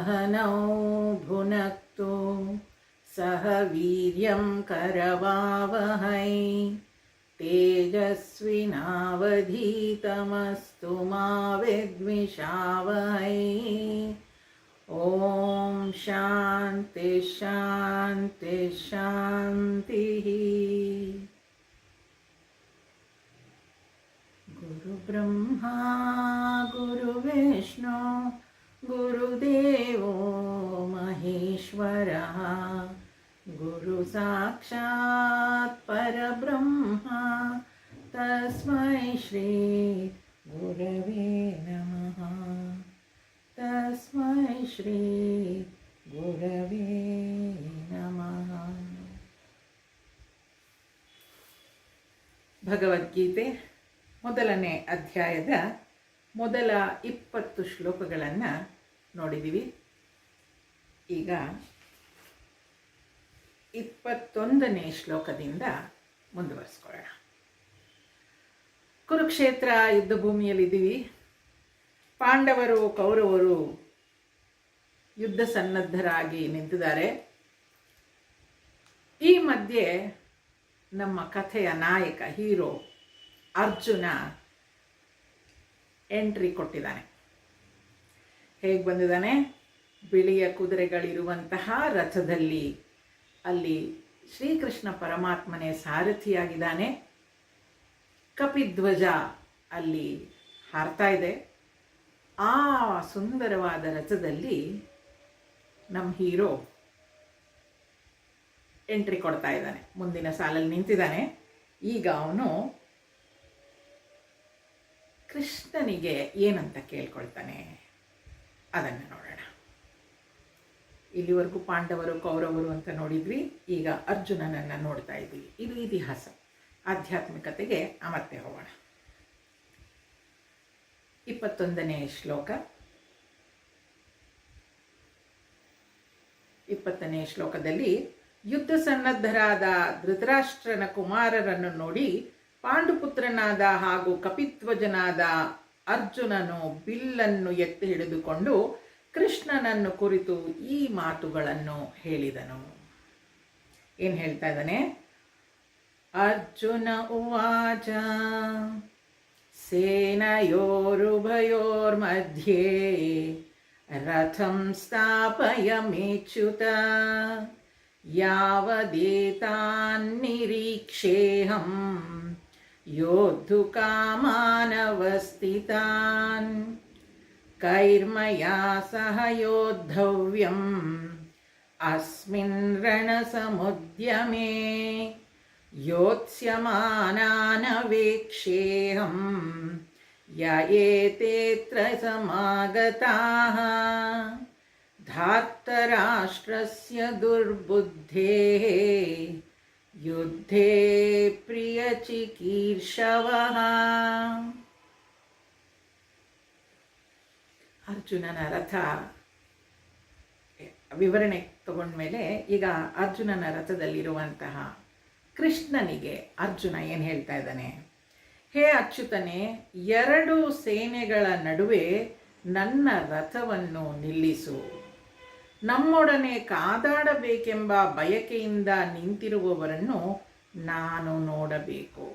सहनौ भुनक्तु सह वीर्यं करवावहै तेजस्विनावधीतमस्तु मा विद्विषावहै। ॐ शान्ति शान्ति शान्तिः। गुरुब्रह्मा गुरुविष्णु गुरुदेवो महेश्वरः गुरुसाक्षात् परब्रह्मा तस्मै श्री गुरवे नमः। तस्मै श्री गुरवे नमः। ಭಗವದ್ಗೀತೆ ಮೊದಲನೇ ಅಧ್ಯಾಯದ ಮೊದಲ 20 ಶ್ಲೋಕಗಳನ್ನು ನೋಡಿದ್ದೀವಿ. ಈಗ 21ನೇ ಶ್ಲೋಕದಿಂದ ಮುಂದುವರಿಸ್ಕೊಳ್ಳೋಣ. ಕುರುಕ್ಷೇತ್ರ ಯುದ್ಧ ಭೂಮಿಯಲ್ಲಿದ್ದೀವಿ. ಪಾಂಡವರು ಕೌರವರು ಯುದ್ಧ ಸನ್ನದ್ಧರಾಗಿ ನಿಂತಿದ್ದಾರೆ. ಈ ಮಧ್ಯೆ ನಮ್ಮ ಕಥೆಯ ನಾಯಕ ಹೀರೋ ಅರ್ಜುನ ಎಂಟ್ರಿ ಕೊಟ್ಟಿದ್ದಾನೆ. ಹೇಗೆ ಬಂದಿದ್ದಾನೆ? ಬಿಳಿಯ ಕುದುರೆಗಳಿರುವಂತಹ ರಥದಲ್ಲಿ ಅಲ್ಲಿ ಶ್ರೀಕೃಷ್ಣ ಪರಮಾತ್ಮನೇ ಸಾರಥಿಯಾಗಿದ್ದಾನೆ. ಕಪಿಧ್ವಜ ಅಲ್ಲಿ ಹಾರ್ತಾ ಇದೆ. ಆ ಸುಂದರವಾದ ರಥದಲ್ಲಿ ನಮ್ಮ ಹೀರೋ ಎಂಟ್ರಿ ಕೊಡ್ತಾ ಇದ್ದಾನೆ. ಮುಂದಿನ ಸಾಲಲ್ಲಿ ನಿಂತಿದ್ದಾನೆ. ಈಗ ಅವನು ಕೃಷ್ಣನಿಗೆ ಏನಂತ ಕೇಳ್ಕೊಳ್ತಾನೆ ಅದನ್ನು ನೋಡೋಣ. ಇಲ್ಲಿವರೆಗೂ ಪಾಂಡವರು ಕೌರವರು ಅಂತ ನೋಡಿದ್ವಿ. ಈಗ ಅರ್ಜುನನನ್ನು ನೋಡ್ತಾ ಇದ್ದೀವಿ. ಇದು ಇತಿಹಾಸ. ಆಧ್ಯಾತ್ಮಿಕತೆಗೆ ಮತ್ತೆ ಹೋಗೋಣ. 21ನೇ ಶ್ಲೋಕ. 20ನೇ ಶ್ಲೋಕದಲ್ಲಿ ಯುದ್ಧ ಸನ್ನದ್ಧರಾದ ಧೃತರಾಷ್ಟ್ರನ ಕುಮಾರರನ್ನು ನೋಡಿ ಪಾಂಡುಪುತ್ರನಾದ ಹಾಗೂ ಕಪಿಧ್ವಜನಾದ ಅರ್ಜುನನು ಬಿಲ್ಲನ್ನು ಎತ್ತಿ ಹಿಡಿದುಕೊಂಡು ಕೃಷ್ಣನನ್ನು ಕುರಿತು ಈ ಮಾತುಗಳನ್ನು ಹೇಳಿದನು. ಏನು ಹೇಳ್ತಾ ಇದ್ದಾನೆ? ಅರ್ಜುನ ಉವಾಚ ಸೇನಯೋರುಭಯೋರ್ಮಧ್ಯೆ ರಥಂ ಸ್ಥಾಪಯಮೇಚ್ಯುತ ಯಾವದೇತಾನ್ನಿರೀಕ್ಷೇಹಂ ಯೋದ್ಧುಕಾಮಾನವಸ್ಥಿತಾನ್ ಕೈರ್ಮಯಾ ಸಹ ಯೋದ್ಧವ್ಯಂ ಅಸ್ಮಿನ್ ರಣಸಮುದ್ಯಮೇ ಯೋತ್ಸ್ಯಮಾನಾನವೇಕ್ಷೇಹಂ ಯಯೇತೇತ್ರ ಸಮಾಗತಾಃ ಧಾರ್ತರಾಷ್ಟ್ರಸ್ಯ ದುರ್ಬುದ್ಧೇಃ ಯುದ್ಧೇ ಪ್ರಿಯಚಿಕೀರ್ಷವಃ. ಅರ್ಜುನನ ರಥ ವಿವರಣೆ ತಗೊಂಡ್ಮೇಲೆ ಈಗ ಅರ್ಜುನನ ರಥದಲ್ಲಿರುವಂತಹ ಕೃಷ್ಣನಿಗೆ ಅರ್ಜುನ ಏನು ಹೇಳ್ತಾ ಇದ್ದಾನೆ? ಹೇ ಅಚ್ಯುತನೇ, 2 ಸೇನೆಗಳ ನಡುವೆ ನನ್ನ ರಥವನ್ನು ನಿಲ್ಲಿಸು. ನಮ್ಮೊಡನೆ ಕಾದಾಡಬೇಕೆಂಬ ಬಯಕೆಯಿಂದ ನಿಂತಿರುವವರನ್ನು ನಾನು ನೋಡಬೇಕು.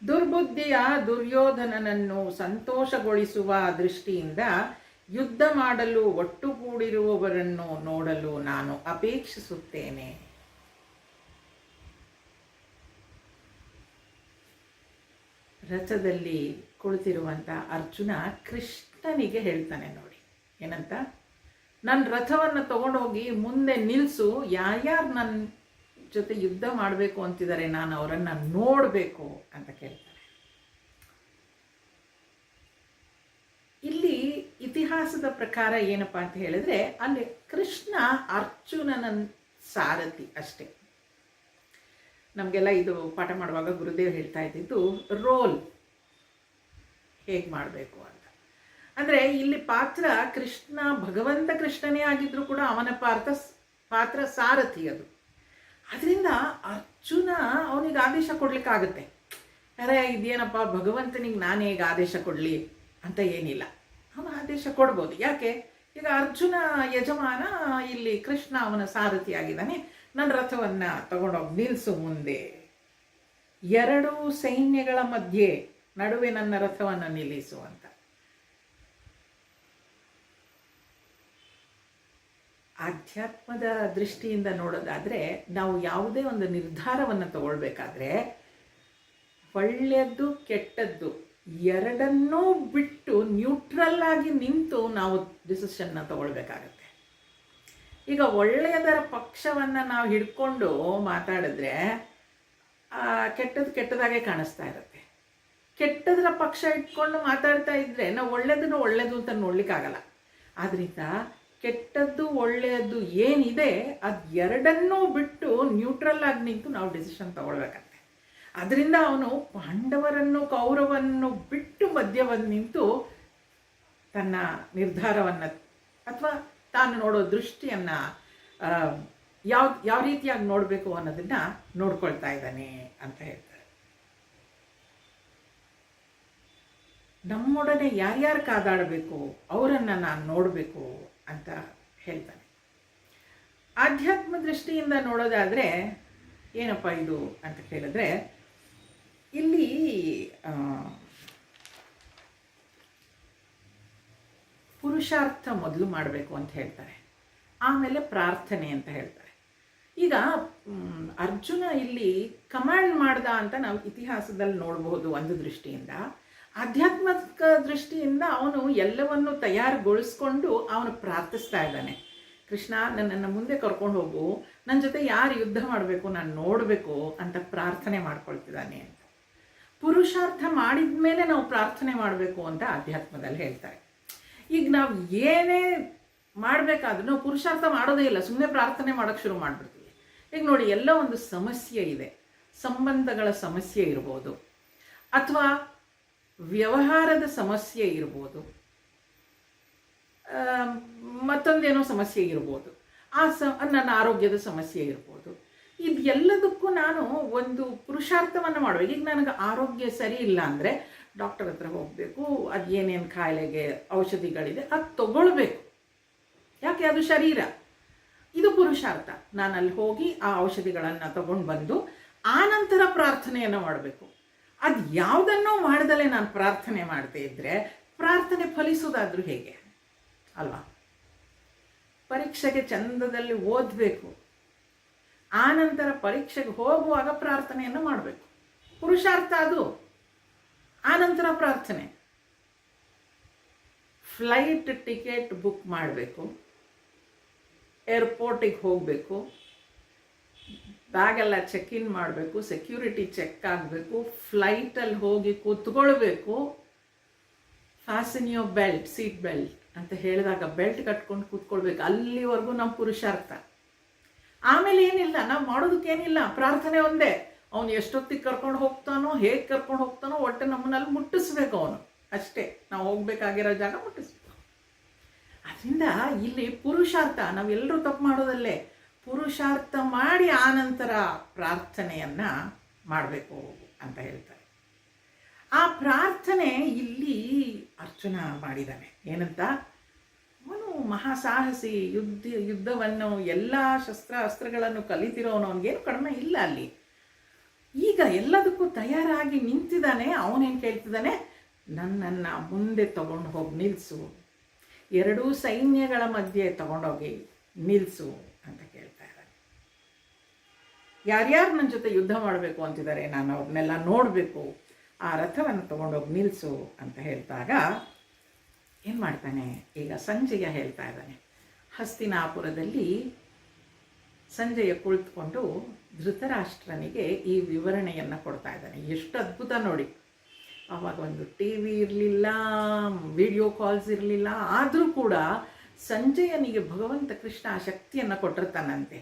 ದುರ್ಬುದ್ಧಿಯ ದುರ್ಯೋಧನನನ್ನು ಸಂತೋಷಗೊಳಿಸುವ ದೃಷ್ಟಿಯಿಂದ ಯುದ್ಧ ಮಾಡಲು ಒಟ್ಟುಗೂಡಿರುವವರನ್ನು ನೋಡಲು ನಾನು ಅಪೇಕ್ಷಿಸುತ್ತೇನೆ. ರಥದಲ್ಲಿ ಕುಳಿತಿರುವಂಥ ಅರ್ಜುನ ಕೃಷ್ಣನಿಗೆ ಹೇಳ್ತಾನೆ ನೋಡಿ. ಏನಂತ? ನನ್ನ ರಥವನ್ನು ತಗೊಂಡೋಗಿ ಮುಂದೆ ನಿಲ್ಲಿಸು. ಯಾರ್ಯಾರು ನನ್ನ ಜೊತೆ ಯುದ್ಧ ಮಾಡಬೇಕು ಅಂತಿದ್ದಾರೆ, ನಾನು ಅವರನ್ನು ನೋಡಬೇಕು ಅಂತ ಕೇಳ್ತಾನೆ. ಇಲ್ಲಿ ಇತಿಹಾಸದ ಪ್ರಕಾರ ಏನಪ್ಪ ಅಂತ ಹೇಳಿದ್ರೆ, ಅಲ್ಲಿ ಕೃಷ್ಣ ಅರ್ಜುನನ ಸಾರಥಿ ಅಷ್ಟೇ. ನಮಗೆಲ್ಲ ಇದು ಪಾಠ ಮಾಡುವಾಗ ಗುರುದೇವ್ ಹೇಳ್ತಾ ಇದ್ದಿದ್ದು ರೋಲ್ ಹೇಗೆ ಮಾಡಬೇಕು ಅಂತ. ಅಂದರೆ ಇಲ್ಲಿ ಪಾತ್ರ ಕೃಷ್ಣ, ಭಗವಂತ ಕೃಷ್ಣನೇ ಆಗಿದ್ರೂ ಕೂಡ ಅವನ ಪಾತ್ರ ಸಾರಥಿ ಅದು. ಅದರಿಂದ ಅರ್ಜುನ ಅವನಿಗೆ ಆದೇಶ ಕೊಡ್ಲಿಕ್ಕಾಗುತ್ತೆ. ಅರೆ ಇದೇನಪ್ಪ ಭಗವಂತನಿಗೆ ನಾನು ಹೇಗೆ ಆದೇಶ ಕೊಡಲಿ ಅಂತ ಏನಿಲ್ಲ. ಅವನು ಆದೇಶ ಕೊಡ್ಬೋದು. ಯಾಕೆ? ಈಗ ಅರ್ಜುನ ಯಜಮಾನ, ಇಲ್ಲಿ ಕೃಷ್ಣ ಅವನ ಸಾರಥಿಯಾಗಿದ್ದಾನೆ. ನನ್ನ ರಥವನ್ನು ತಗೊಂಡೋಗಿ ನಿಲ್ಲಿಸು ಮುಂದೆ, ಎರಡು ಸೈನ್ಯಗಳ ಮಧ್ಯೆ ನಡುವೆ ನನ್ನ ರಥವನ್ನು ನಿಲ್ಲಿಸು ಅಂತ. ಆಧ್ಯಾತ್ಮದ ದೃಷ್ಟಿಯಿಂದ ನೋಡೋದಾದರೆ, ನಾವು ಯಾವುದೇ ಒಂದು ನಿರ್ಧಾರವನ್ನು ತಗೊಳ್ಬೇಕಾದ್ರೆ ಒಳ್ಳೆಯದ್ದು ಕೆಟ್ಟದ್ದು ಎರಡನ್ನೂ ಬಿಟ್ಟು ನ್ಯೂಟ್ರಲ್ ಆಗಿ ನಿಂತು ನಾವು ಡಿಸಿಷನ್ನ ತಗೊಳ್ಬೇಕಾಗತ್ತೆ. ಈಗ ಒಳ್ಳೆಯದರ ಪಕ್ಷವನ್ನು ನಾವು ಹಿಡ್ಕೊಂಡು ಮಾತಾಡಿದ್ರೆ ಕೆಟ್ಟದ್ದು ಕೆಟ್ಟದಾಗೆ ಕಾಣಿಸ್ತಾ ಇರುತ್ತೆ. ಕೆಟ್ಟದರ ಪಕ್ಷ ಇಟ್ಕೊಂಡು ಮಾತಾಡ್ತಾ ಇದ್ದರೆ ನಾವು ಒಳ್ಳೆಯದನ್ನು ಒಳ್ಳೆಯದು ಅಂತ ನೋಡ್ಲಿಕ್ಕಾಗಲ್ಲ. ಆದ್ದರಿಂದ ಕೆಟ್ಟದ್ದು ಒಳ್ಳೆಯದು ಏನಿದೆ ಅದು ಎರಡನ್ನೂ ಬಿಟ್ಟು ನ್ಯೂಟ್ರಲ್ ಆಗಿ ನಿಂತು ನಾವು ಡಿಸಿಷನ್ ತಗೊಳ್ಬೇಕಂತೆ. ಅದರಿಂದ ಅವನು ಪಾಂಡವರನ್ನು ಕೌರವನ್ನು ಬಿಟ್ಟು ಮಧ್ಯವನ್ನು ನಿಂತು ತನ್ನ ನಿರ್ಧಾರವನ್ನು ಅಥವಾ ತಾನು ನೋಡೋ ದೃಷ್ಟಿಯನ್ನು ಯಾವ ರೀತಿಯಾಗಿ ನೋಡಬೇಕು ಅನ್ನೋದನ್ನು ನೋಡ್ಕೊಳ್ತಾ ಇದ್ದಾನೆ ಅಂತ ಹೇಳ್ತಾರೆ. ನಮ್ಮೊಡನೆ ಯಾರ್ಯಾರು ಕಾದಾಡಬೇಕು ಅವರನ್ನು ನಾನು ನೋಡಬೇಕು ಅಂತ ಹೇಳ್ತಾನೆ. ಆಧ್ಯಾತ್ಮ ದೃಷ್ಟಿಯಿಂದ ನೋಡೋದಾದರೆ ಏನಪ್ಪ ಇದು ಅಂತ ಕೇಳಿದ್ರೆ, ಇಲ್ಲಿ ಪುರುಷಾರ್ಥ ಮೊದಲು ಮಾಡಬೇಕು ಅಂತ ಹೇಳ್ತಾರೆ, ಆಮೇಲೆ ಪ್ರಾರ್ಥನೆ ಅಂತ ಹೇಳ್ತಾರೆ. ಈಗ ಅರ್ಜುನ ಇಲ್ಲಿ ಕಮಾಂಡ್ ಮಾಡ್ದ ಅಂತ ನಾವು ಇತಿಹಾಸದಲ್ಲಿ ನೋಡಬಹುದು ಒಂದು ದೃಷ್ಟಿಯಿಂದ. ಆಧ್ಯಾತ್ಮಿಕ ದೃಷ್ಟಿಯಿಂದ ಅವನು ಎಲ್ಲವನ್ನು ತಯಾರುಗೊಳಿಸ್ಕೊಂಡು ಅವನು ಪ್ರಾರ್ಥಿಸ್ತಾ ಇದ್ದಾನೆ. ಕೃಷ್ಣ, ನನ್ನನ್ನು ಮುಂದೆ ಕರ್ಕೊಂಡು ಹೋಗು, ನನ್ನ ಜೊತೆ ಯಾರು ಯುದ್ಧ ಮಾಡಬೇಕು ನಾನು ನೋಡಬೇಕು ಅಂತ ಪ್ರಾರ್ಥನೆ ಮಾಡ್ಕೊಳ್ತಿದ್ದಾನೆ ಅಂತ. ಪುರುಷಾರ್ಥ ಮಾಡಿದ ಮೇಲೆ ನಾವು ಪ್ರಾರ್ಥನೆ ಮಾಡಬೇಕು ಅಂತ ಆಧ್ಯಾತ್ಮದಲ್ಲಿ ಹೇಳ್ತಾರೆ. ಈಗ ನಾವು ಏನೇ ಮಾಡಬೇಕಾದ್ರೂ ನಾವು ಪುರುಷಾರ್ಥ ಮಾಡೋದೇ ಇಲ್ಲ, ಸುಮ್ಮನೆ ಪ್ರಾರ್ಥನೆ ಮಾಡೋಕ್ಕೆ ಶುರು ಮಾಡಿಬಿಡ್ತೀವಿ. ಈಗ ನೋಡಿ, ಎಲ್ಲ ಒಂದು ಸಮಸ್ಯೆ ಇದೆ, ಸಂಬಂಧಗಳ ಸಮಸ್ಯೆ ಇರ್ಬೋದು, ಅಥವಾ ವ್ಯವಹಾರದ ಸಮಸ್ಯೆ ಇರ್ಬೋದು, ಮತ್ತೊಂದೇನೋ ಸಮಸ್ಯೆ ಇರ್ಬೋದು, ನನ್ನ ಆರೋಗ್ಯದ ಸಮಸ್ಯೆ ಇರ್ಬೋದು. ಇದೆಲ್ಲದಕ್ಕೂ ನಾನು ಒಂದು ಪುರುಷಾರ್ಥವನ್ನು ಮಾಡಬೇಕು. ಈಗ ನನಗೆ ಆರೋಗ್ಯ ಸರಿ ಇಲ್ಲ ಅಂದರೆ ಡಾಕ್ಟರ್ ಹತ್ರ ಹೋಗಬೇಕು, ಅದು ಏನೇನು ಕಾಯಿಲೆಗೆ ಔಷಧಿಗಳಿದೆ ಅದು ತಗೊಳ್ಬೇಕು. ಯಾಕೆ? ಅದು ಶರೀರ, ಇದು ಪುರುಷಾರ್ಥ. ನಾನು ಅಲ್ಲಿ ಹೋಗಿ ಆ ಔಷಧಿಗಳನ್ನು ತಗೊಂಡು ಬಂದು ಆನಂತರ ಪ್ರಾರ್ಥನೆಯನ್ನು ಮಾಡಬೇಕು. ಅದು ಯಾವುದನ್ನೋ ಮಾಡ್ದಲೇ ನಾನು ಪ್ರಾರ್ಥನೆ ಮಾಡ್ತಾ ಇದ್ದರೆ ಪ್ರಾರ್ಥನೆ ಫಲಿಸೋದಾದ್ರೂ ಹೇಗೆ ಅಲ್ವಾ? ಪರೀಕ್ಷೆಗೆ ಚಂದದಲ್ಲಿ ಓದಬೇಕು, ಆನಂತರ ಪರೀಕ್ಷೆಗೆ ಹೋಗುವಾಗ ಪ್ರಾರ್ಥನೆಯನ್ನು ಮಾಡಬೇಕು. ಪುರುಷಾರ್ಥ ಅದು. ಆನಂತರ ಪ್ರಾರ್ಥನೆ. ಫ್ಲೈಟ್ ಟಿಕೆಟ್ ಬುಕ್ ಮಾಡಬೇಕು, ಏರ್ಪೋರ್ಟಿಗೆ ಹೋಗಬೇಕು, ಬ್ಯಾಗೆಲ್ಲ ಚೆಕ್ ಇನ್ ಮಾಡಬೇಕು, ಸೆಕ್ಯೂರಿಟಿ ಚೆಕ್ ಆಗಬೇಕು, ಫ್ಲೈಟಲ್ಲಿ ಹೋಗಿ ಕೂತ್ಕೊಳ್ಬೇಕು. Fashion your belt, seat belt ಅಂತ ಹೇಳಿದಾಗ ಬೆಲ್ಟ್ ಕಟ್ಕೊಂಡು ಕೂತ್ಕೊಳ್ಬೇಕು. ಅಲ್ಲಿವರೆಗೂ ನಮ್ಮ ಪುರುಷಾರ್ಥ. ಆಮೇಲೆ ಏನಿಲ್ಲ, ನಾವು ಮಾಡೋದಕ್ಕೇನಿಲ್ಲ, ಪ್ರಾರ್ಥನೆ ಒಂದೇ. ಅವನು ಎಷ್ಟೊತ್ತಿಗೆ ಕರ್ಕೊಂಡು ಹೋಗ್ತಾನೋ, ಹೇಗೆ ಕರ್ಕೊಂಡು ಹೋಗ್ತಾನೋ, ಒಟ್ಟು ನಮ್ಮನ್ನಲ್ಲಿ ಮುಟ್ಟಿಸ್ಬೇಕು ಅವನು, ಅಷ್ಟೇ. ನಾವು ಹೋಗ್ಬೇಕಾಗಿರೋ ಜಾಗ ಮುಟ್ಟಿಸ್ಬೇಕು. ಅದರಿಂದ ಇಲ್ಲಿ ಪುರುಷಾರ್ಥ, ನಾವೆಲ್ಲರೂ ತಪ್ಪು ಮಾಡೋದಲ್ಲೇ. ಪುರುಷಾರ್ಥ ಮಾಡಿ ಆನಂತರ ಪ್ರಾರ್ಥನೆಯನ್ನು ಮಾಡಬೇಕು ಅಂತ ಹೇಳ್ತಾರೆ. ಆ ಪ್ರಾರ್ಥನೆ ಇಲ್ಲಿ ಅರ್ಜುನ ಮಾಡಿದ್ದಾನೆ. ಏನಂತ? ಅವನು ಮಹಾಸಾಹಸಿ, ಯುದ್ಧವನ್ನು ಎಲ್ಲ ಅಸ್ತ್ರಗಳನ್ನು ಕಲಿತಿರೋನು, ಅವನಿಗೇನು ಕಡಿಮೆ ಇಲ್ಲ ಅಲ್ಲಿ. ಈಗ ಎಲ್ಲದಕ್ಕೂ ತಯಾರಾಗಿ ನಿಂತಿದ್ದಾನೆ. ಅವನೇನು ಕೇಳ್ತಿದ್ದಾನೆ? ನನ್ನನ್ನು ಮುಂದೆ ತಗೊಂಡು ಹೋಗಿ ನಿಲ್ಲಿಸು, ಎರಡೂ ಸೈನ್ಯಗಳ ಮಧ್ಯೆ ತಗೊಂಡೋಗಿ ನಿಲ್ಲಿಸು ಅಂತ ಕೇಳ್ತಾ ಇದ್ದಾನೆ. ಯಾರ್ಯಾರು ನನ್ನ ಜೊತೆ ಯುದ್ಧ ಮಾಡಬೇಕು ಅಂತಿದ್ದಾರೆ, ನಾನು ಅವ್ರನ್ನೆಲ್ಲ ನೋಡಬೇಕು, ಆ ರಥವನ್ನು ತಗೊಂಡೋಗಿ ನಿಲ್ಲಿಸು ಅಂತ ಹೇಳಿದಾಗ ಏನು ಮಾಡ್ತಾನೆ? ಈಗ ಸಂಜಯ ಹೇಳ್ತಾ ಇದ್ದಾನೆ. ಹಸ್ತಿನಾಪುರದಲ್ಲಿ ಸಂಜಯ ಕುಳಿತುಕೊಂಡು ಧೃತರಾಷ್ಟ್ರನಿಗೆ ಈ ವಿವರಣೆಯನ್ನು ಕೊಡ್ತಾ ಇದ್ದಾನೆ. ಎಷ್ಟು ಅದ್ಭುತ ನೋಡಿ. ಆವಾಗ ಒಂದು ಟಿ ವಿ ಇರಲಿಲ್ಲ, ವಿಡಿಯೋ ಕಾಲ್ಸ್ ಇರಲಿಲ್ಲ, ಆದರೂ ಕೂಡ ಸಂಜಯನಿಗೆ ಭಗವಂತ ಕೃಷ್ಣ ಆ ಶಕ್ತಿಯನ್ನು ಕೊಟ್ಟಿರ್ತಾನಂತೆ.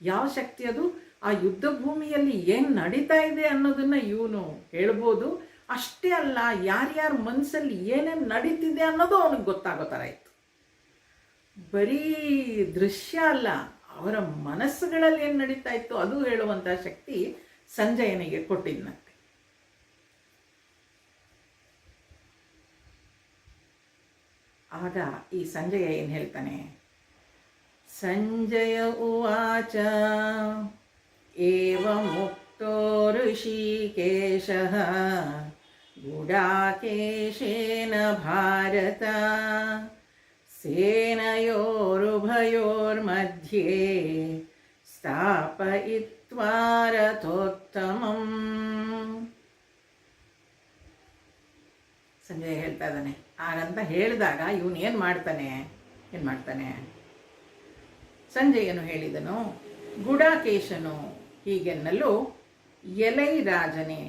ಯಾವ ಶಕ್ತಿ ಅದು? ಆ ಯುದ್ಧ ಭೂಮಿಯಲ್ಲಿ ಏನು ನಡೀತಾ ಇದೆ ಅನ್ನೋದನ್ನು ಇವನು ಹೇಳ್ಬೋದು. ಅಷ್ಟೇ ಅಲ್ಲ, ಯಾರ್ಯಾರ ಮನಸ್ಸಲ್ಲಿ ಏನೇನು ನಡೀತಿದೆ ಅನ್ನೋದು ಅವನಿಗೆ ಗೊತ್ತಾಗೋ ಥರ ಇತ್ತು. ಬರೀ ದೃಶ್ಯ ಅಲ್ಲ, ಅವರ ಮನಸ್ಸುಗಳಲ್ಲಿ ಏನು ನಡೀತಾ ಇತ್ತು ಅದು ಹೇಳುವಂಥ ಶಕ್ತಿ ಸಂಜಯನಿಗೆ ಕೊಟ್ಟಿದ್ದಂತೆ. ಆಗ ಈ ಸಂಜಯ ಏನು ಹೇಳ್ತಾನೆ, ಸಂಜಯ ಉವಾಚ ಏವಮುಕ್ತೋ ಋಷಿಕೇಶಃ ಗುಡಾಕೇಶೇನ ಭಾರತ ಸೇನಯೋರುಭಯೋರ್ಮಧ್ಯೆ ಸ್ಥಾಪಯಿತ್ವಾ ರಥೋತ್ತಮಂ. ಸಂಜಯ ಹೇಳ್ತಾ ಇದ್ದಾನೆ. ಹಾಗಂತ ಹೇಳಿದಾಗ ಇವನು ಏನು ಮಾಡ್ತಾನೆ, ಸಂಜಯನು ಹೇಳಿದನು, ಗುಡಾಕೇಶನು ಹೀಗೆನ್ನಲು ಎಲೈ ರಾಜನೇ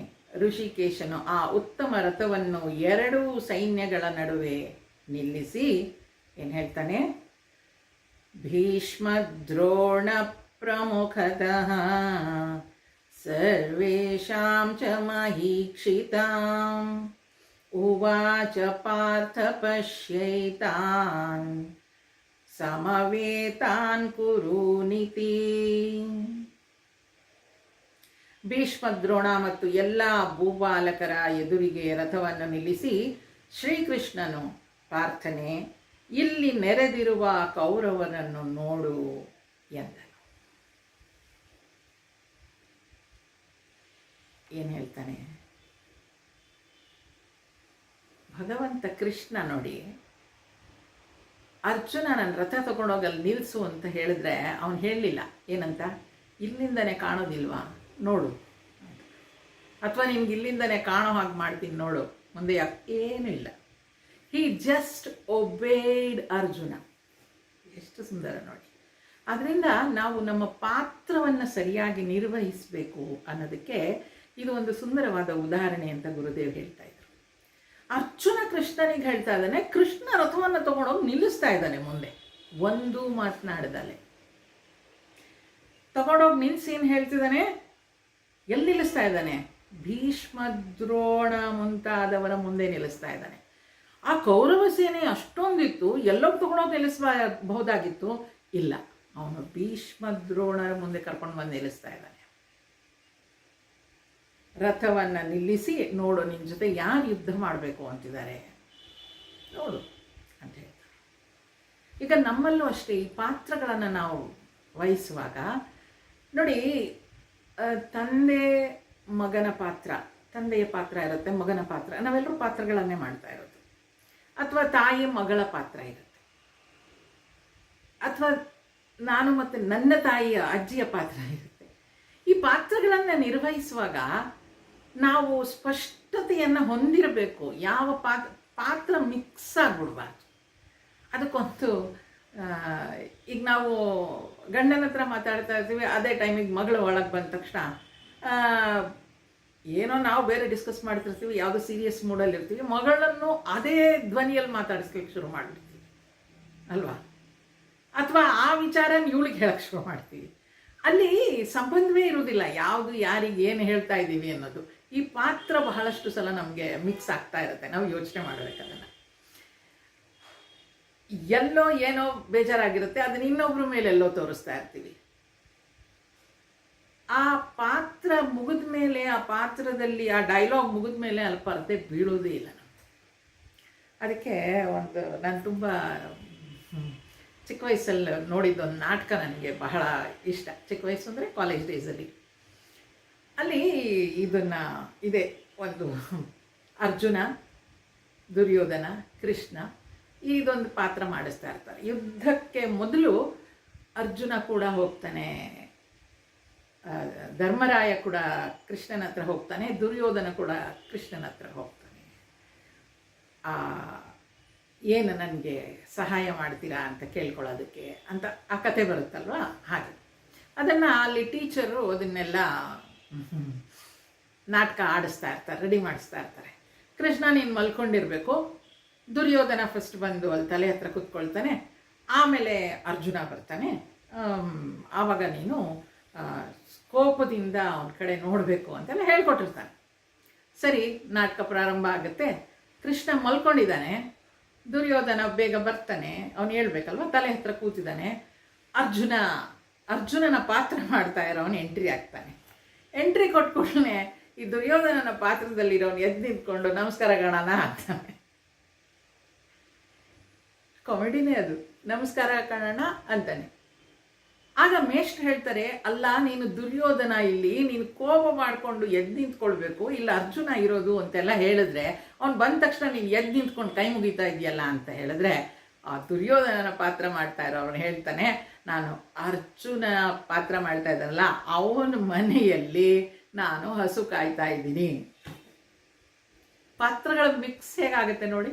ಋಷಿಕೇಶನು ಆ ಉತ್ತಮ ರಥವನ್ನು ಎರಡೂ ಸೈನ್ಯಗಳ ನಡುವೆ ನಿಲ್ಲಿಸಿ ಏನು ಹೇಳ್ತಾನೆ, ಭೀಷ್ಮ ದ್ರೋಣ ಪ್ರಮುಖತಃ ಸರ್ವೇಷಾಂ ಚ ಮಹೀಕ್ಷಿತಾಂ ಉವಾಚ ಪಾರ್ಥ ಪಶ್ಯೈತಾನ್ ಸಮವೇತಾನ್ ಕುರುನಿತಿ. ಭೀಷ್ಮ ದ್ರೋಣ ಮತ್ತು ಎಲ್ಲ ಭೂಪಾಲಕರ ಎದುರಿಗೆ ರಥವನ್ನು ನಿಲ್ಲಿಸಿ ಶ್ರೀಕೃಷ್ಣನು, ಪಾರ್ಥನೆ ಇಲ್ಲಿ ನೆರೆದಿರುವ ಕೌರವರನ್ನು ನೋಡು ಎಂದನು. ಏನು ಹೇಳ್ತಾನೆ ಭಗವಂತ ಕೃಷ್ಣ ನೋಡಿ, ಅರ್ಜುನ ನನ್ನ ರಥ ತಗೊಂಡೋಗಲ್ಲಿ ನಿಲ್ಲಿಸು ಅಂತ ಹೇಳಿದ್ರೆ ಅವನು ಹೇಳಲಿಲ್ಲ ಏನಂತ, ಇಲ್ಲಿಂದನೇ ಕಾಣೋದಿಲ್ವಾ ನೋಡು, ಅಥವಾ ನಿಮ್ಗೆ ಇಲ್ಲಿಂದನೇ ಕಾಣೋ ಹಾಗೆ ಮಾಡ್ತೀನಿ ನೋಡು, ಮುಂದೆ ಏನೂ ಇಲ್ಲ. He just obeyed Arjuna. ಎಷ್ಟು ಸುಂದರ ನೋಡಿ. ಅದರಿಂದ ನಾವು ನಮ್ಮ ಪಾತ್ರವನ್ನು ಸರಿಯಾಗಿ ನಿರ್ವಹಿಸಬೇಕು ಅನ್ನೋದಕ್ಕೆ ಇದು ಒಂದು ಸುಂದರವಾದ ಉದಾಹರಣೆ ಅಂತ ಗುರುದೇವ್ ಹೇಳ್ತಾ ಇದ್ರು. ಅರ್ಜುನ ಕೃಷ್ಣನಿಗೆ ಹೇಳ್ತಾ ಇದ್ದಾನೆ, ಕೃಷ್ಣ ರಥವನ್ನು ತಗೊಂಡೋಗಿ ನಿಲ್ಲಿಸ್ತಾ ಇದ್ದಾನೆ ಮುಂದೆ, ಒಂದು ಮಾತನಾಡದಲೆ ತಗೊಂಡೋಗಿ ನಿಲ್ಲಿಸಿ ಏನು ಹೇಳ್ತಿದ್ದಾನೆ, ಎಲ್ಲಿ ನಿಲ್ಲಿಸ್ತಾ ಇದ್ದಾನೆ, ಭೀಷ್ಮ ದ್ರೋಣ ಮುಂತಾದವರ ಮುಂದೆ ನಿಲ್ಲಿಸ್ತಾ ಇದ್ದಾನೆ. ಆ ಕೌರವ ಸೇನೆ ಅಷ್ಟೊಂದಿತ್ತು, ಎಲ್ಲರೂ ತಗೊಂಡೋಗಿ ನಿಲ್ಲಿಸಬಹುದಾಗಿತ್ತು, ಇಲ್ಲ, ಅವನು ಭೀಷ್ಮ ದ್ರೋಣರ ಮುಂದೆ ಕರ್ಕೊಂಡು ಬಂದು ನಿಲ್ಲಿಸ್ತಾ ಇದ್ದಾನೆ. ರಥವನ್ನು ನಿಲ್ಲಿಸಿ, ನೋಡು ನಿನ್ನ ಜೊತೆ ಯಾರು ಯುದ್ಧ ಮಾಡಬೇಕು ಅಂತಿದ್ದಾರೆ ನೋಡು ಅಂತ ಹೇಳ್ತಾರೆ. ಈಗ ನಮ್ಮಲ್ಲೂ ಅಷ್ಟೇ ಈ ಪಾತ್ರಗಳನ್ನು ನಾವು ವಹಿಸುವಾಗ ನೋಡಿ, ತಂದೆಯ ಪಾತ್ರ ಇರುತ್ತೆ, ಮಗನ ಪಾತ್ರ, ನಾವೆಲ್ಲರೂ ಪಾತ್ರಗಳನ್ನೇ ಮಾಡ್ತಾ ಇರೋದು. ಅಥವಾ ತಾಯಿ ಮಗಳ ಪಾತ್ರ ಇರುತ್ತೆ, ಅಥವಾ ನಾನು ಮತ್ತು ನನ್ನ ತಾಯಿಯ ಅಜ್ಜಿಯ ಪಾತ್ರ ಇರುತ್ತೆ. ಈ ಪಾತ್ರಗಳನ್ನು ನಿರ್ವಹಿಸುವಾಗ ನಾವು ಸ್ಪಷ್ಟತೆಯನ್ನು ಹೊಂದಿರಬೇಕು. ಯಾವ ಪಾತ್ರ ಮಿಕ್ಸ್ ಆಗಿಬಿಡ್ಬಾರ್ದು. ಅದಕ್ಕೊಂದು ಈಗ ನಾವು ಗಂಡನ ಹತ್ರ ಮಾತಾಡ್ತಾ ಇರ್ತೀವಿ, ಅದೇ ಟೈಮಿಗೆ ಮಗಳು ಒಳಗೆ ಬಂದ ತಕ್ಷಣ ಏನೋ ನಾವು ಬೇರೆ ಡಿಸ್ಕಸ್ ಮಾಡ್ತಿರ್ತೀವಿ, ಯಾವುದೋ ಸೀರಿಯಸ್ ಮೂಡಲ್ಲಿ ಇರ್ತೀವಿ, ಮಗಳನ್ನು ಅದೇ ಧ್ವನಿಯಲ್ಲಿ ಮಾತಾಡಿಸ್ಲಿಕ್ಕೆ ಶುರು ಮಾಡಿಬಿಡ್ತೀವಿ ಅಲ್ವಾ. ಅಥವಾ ಆ ವಿಚಾರನ ಇವಳಿಗೆ ಹೇಳಕ್ಕೆ ಶುರು ಮಾಡ್ತೀವಿ. ಅಲ್ಲಿ ಸಂಬಂಧವೇ ಇರುವುದಿಲ್ಲ, ಯಾವುದು ಯಾರಿಗೆ ಏನು ಹೇಳ್ತಾ ಇದ್ದೀವಿ ಅನ್ನೋದು. ಈ ಪಾತ್ರ ಬಹಳಷ್ಟು ಸಲ ನಮಗೆ ಮಿಕ್ಸ್ ಆಗ್ತಾ ಇರುತ್ತೆ, ನಾವು ಯೋಚನೆ ಮಾಡಬೇಕದನ್ನು. ಎಲ್ಲೋ ಏನೋ ಬೇಜಾರಾಗಿರುತ್ತೆ, ಅದನ್ನ ಇನ್ನೊಬ್ಬರ ಮೇಲೆ ಎಲ್ಲೋ ತೋರಿಸ್ತಾ ಇರ್ತೀವಿ. ಆ ಪಾತ್ರ ಮುಗಿದ ಮೇಲೆ, ಆ ಪಾತ್ರದಲ್ಲಿ ಆ ಡೈಲಾಗ್ ಮುಗಿದ ಮೇಲೆ ಅಲ್ಲಿ ಪರದೆ ಬೀಳೋದೇ ಇಲ್ಲ ನಮ್ಗೆ. ಅದಕ್ಕೆ ನಾನು ತುಂಬ ಚಿಕ್ಕ ವಯಸ್ಸಲ್ಲಿ ನೋಡಿದ್ದೊಂದು ನಾಟಕ ನನಗೆ ಬಹಳ ಇಷ್ಟ. ಚಿಕ್ಕ ವಯಸ್ಸು ಅಂದರೆ ಕಾಲೇಜ್ ಡೇಸಲ್ಲಿ. ಅಲ್ಲಿ ಇದೆ ಒಂದು ಅರ್ಜುನ, ದುರ್ಯೋಧನ, ಕೃಷ್ಣ, ಇದೊಂದು ಪಾತ್ರ ಮಾಡಿಸ್ತಾ ಇರ್ತಾರೆ. ಯುದ್ಧಕ್ಕೆ ಮೊದಲು ಅರ್ಜುನ ಕೂಡ ಹೋಗ್ತಾನೆ, ಧರ್ಮರಾಯ ಕೂಡ ಕೃಷ್ಣನ ಹತ್ರ ಹೋಗ್ತಾನೆ, ದುರ್ಯೋಧನ ಕೂಡ ಕೃಷ್ಣನ ಹತ್ರ ಹೋಗ್ತಾನೆ. ಏನು ನನಗೆ ಸಹಾಯ ಮಾಡ್ತೀರಾ ಅಂತ ಕೇಳ್ಕೊಳ್ಳೋದಕ್ಕೆ ಅಂತ ಆ ಕತೆ ಬರುತ್ತಲ್ವ, ಹಾಗೆ ಅದನ್ನು ಅಲ್ಲಿ ಟೀಚರು ಅದನ್ನೆಲ್ಲ ನಾಟಕ ಆಡಿಸ್ತಾ ಇರ್ತಾರೆ, ರೆಡಿ ಮಾಡಿಸ್ತಾ ಇರ್ತಾರೆ. ಕೃಷ್ಣ ನೀನು ಮಲ್ಕೊಂಡಿರಬೇಕು, ದುರ್ಯೋಧನ ಫಸ್ಟ್ ಬಂದು ಅಲ್ಲಿ ತಲೆ ಹತ್ರ ಕೂತ್ಕೊಳ್ತಾನೆ, ಆಮೇಲೆ ಅರ್ಜುನ ಬರ್ತಾನೆ, ಆವಾಗ ನೀನು ಕೋಪದಿಂದ ಅವನ ಕಡೆ ನೋಡಬೇಕು ಅಂತೆಲ್ಲ ಹೇಳ್ಕೊಟ್ಟಿರ್ತಾನೆ. ಸರಿ, ನಾಟಕ ಪ್ರಾರಂಭ ಆಗುತ್ತೆ. ಕೃಷ್ಣ ಮಲ್ಕೊಂಡಿದ್ದಾನೆ, ದುರ್ಯೋಧನ ಬೇಗ ಬರ್ತಾನೆ, ಅವನು ಹೇಳ್ಬೇಕಲ್ವ, ತಲೆ ಹತ್ರ ಕೂತಿದ್ದಾನೆ. ಅರ್ಜುನನ ಪಾತ್ರ ಮಾಡ್ತಾ ಇರೋನು ಎಂಟ್ರಿ ಆಗ್ತಾನೆ. ಎಂಟ್ರಿ ಕೊಟ್ಕೊಂಡೇ ಈ ದುರ್ಯೋಧನನ ಪಾತ್ರದಲ್ಲಿರೋನು ಎದ್ದು ನಿಂತ್ಕೊಂಡು ನಮಸ್ಕಾರ ಗಣನ ಆಗ್ತಾನೆ. ಕಾಮಿಡಿನೇ ಅದು. ನಮಸ್ಕಾರ ಕಣಣ್ಣ ಅಂತಾನೆ. ಆಗ ಮೇಷ್ಟ್ರು ಹೇಳ್ತಾರೆ, ಅಲ್ಲ ನೀನು ದುರ್ಯೋಧನ, ಇಲ್ಲಿ ನೀನು ಕೋಪ ಮಾಡಿಕೊಂಡು ಎದ್ದು ನಿಂತ್ಕೊಳ್ಬೇಕು, ಇಲ್ಲ ಅರ್ಜುನ ಇರೋದು ಅಂತೆಲ್ಲ ಹೇಳಿದ್ರೆ ಅವ್ನು ಬಂದ ತಕ್ಷಣ ನೀನು ಎದ್ದು ನಿಂತ್ಕೊಂಡು ಕೈ ಮುಗಿತಾ ಇದೆಯಲ್ಲ ಅಂತ ಹೇಳಿದ್ರೆ, ಆ ದುರ್ಯೋಧನನ ಪಾತ್ರ ಮಾಡ್ತಾ ಇರೋ ಅವನು ಹೇಳ್ತಾನೆ, ನಾನು ಅರ್ಜುನ ಪಾತ್ರ ಮಾಡ್ತಾ ಇದ್ದಾನಲ್ಲ ಅವನ ಮನೆಯಲ್ಲಿ ನಾನು ಹಸು ಕಾಯ್ತಾ ಇದ್ದೀನಿ. ಪಾತ್ರಗಳ ಮಿಕ್ಸ್ ಹೇಗಾಗುತ್ತೆ ನೋಡಿ.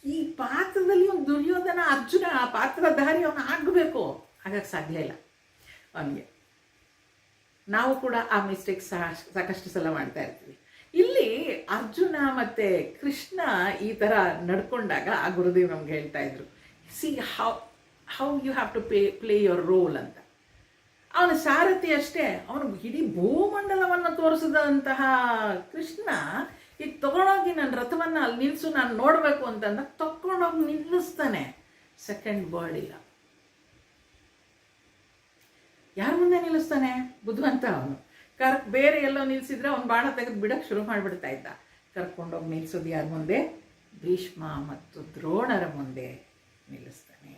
ಈ ಪಾತ್ರದಲ್ಲಿ ಒಂದು ದುರ್ಯೋಧನ ಅರ್ಜುನ ಆ ಪಾತ್ರಧಾರಿ ಅವನು ಆಗಬೇಕು, ಹಾಗಾಗಿ ಸಾಧ್ಯ ಇಲ್ಲ ಅವನಿಗೆ. ನಾವು ಕೂಡ ಆ ಮಿಸ್ಟೇಕ್ಸ್ ಸಾಕಷ್ಟು ಸಲ ಮಾಡ್ತಾ ಇರ್ತೀವಿ. ಇಲ್ಲಿ ಅರ್ಜುನ ಮತ್ತು ಕೃಷ್ಣ ಈ ಥರ ನಡ್ಕೊಂಡಾಗ ಆ ಗುರುದೇವ್ ನಮ್ಗೆ ಹೇಳ್ತಾ ಇದ್ರು, see how you have to play your role ಅಂತ. ಅವನ ಸಾರಥಿ ಅಷ್ಟೇ, ಅವನು ಇಡೀ ಭೂಮಂಡಲವನ್ನು ತೋರಿಸಿದಂತಹ ಕೃಷ್ಣ ಈಗ ತಗೊಂಡೋಗಿ ನನ್ನ ರಥವನ್ನು ಅಲ್ಲಿ ನಿಲ್ಲಿಸು, ನಾನು ನೋಡಬೇಕು ಅಂತಂದ ತಗೊಂಡೋಗಿ ನಿಲ್ಲಿಸ್ತಾನೆ. ಸೆಕೆಂಡ್ ವರ್ಡ್ ಇಲ್ಲ. ಯಾರ ಮುಂದೆ ನಿಲ್ಲಿಸ್ತಾನೆ? ಬುದ್ಧಿವಂತ ಅವನು. ಬೇರೆ ಎಲ್ಲೋ ನಿಲ್ಲಿಸಿದ್ರೆ ಅವ್ನು ಬಾಣ ತೆಗೆದು ಬಿಡಕ್ಕೆ ಶುರು ಮಾಡಿಬಿಡ್ತಾ ಇದ್ದ. ಕರ್ಕೊಂಡೋಗಿ ನಿಲ್ಲಿಸೋದು ಯಾರ ಮುಂದೆ? ಭೀಷ್ಮ ಮತ್ತು ದ್ರೋಣರ ಮುಂದೆ ನಿಲ್ಲಿಸ್ತಾನೆ.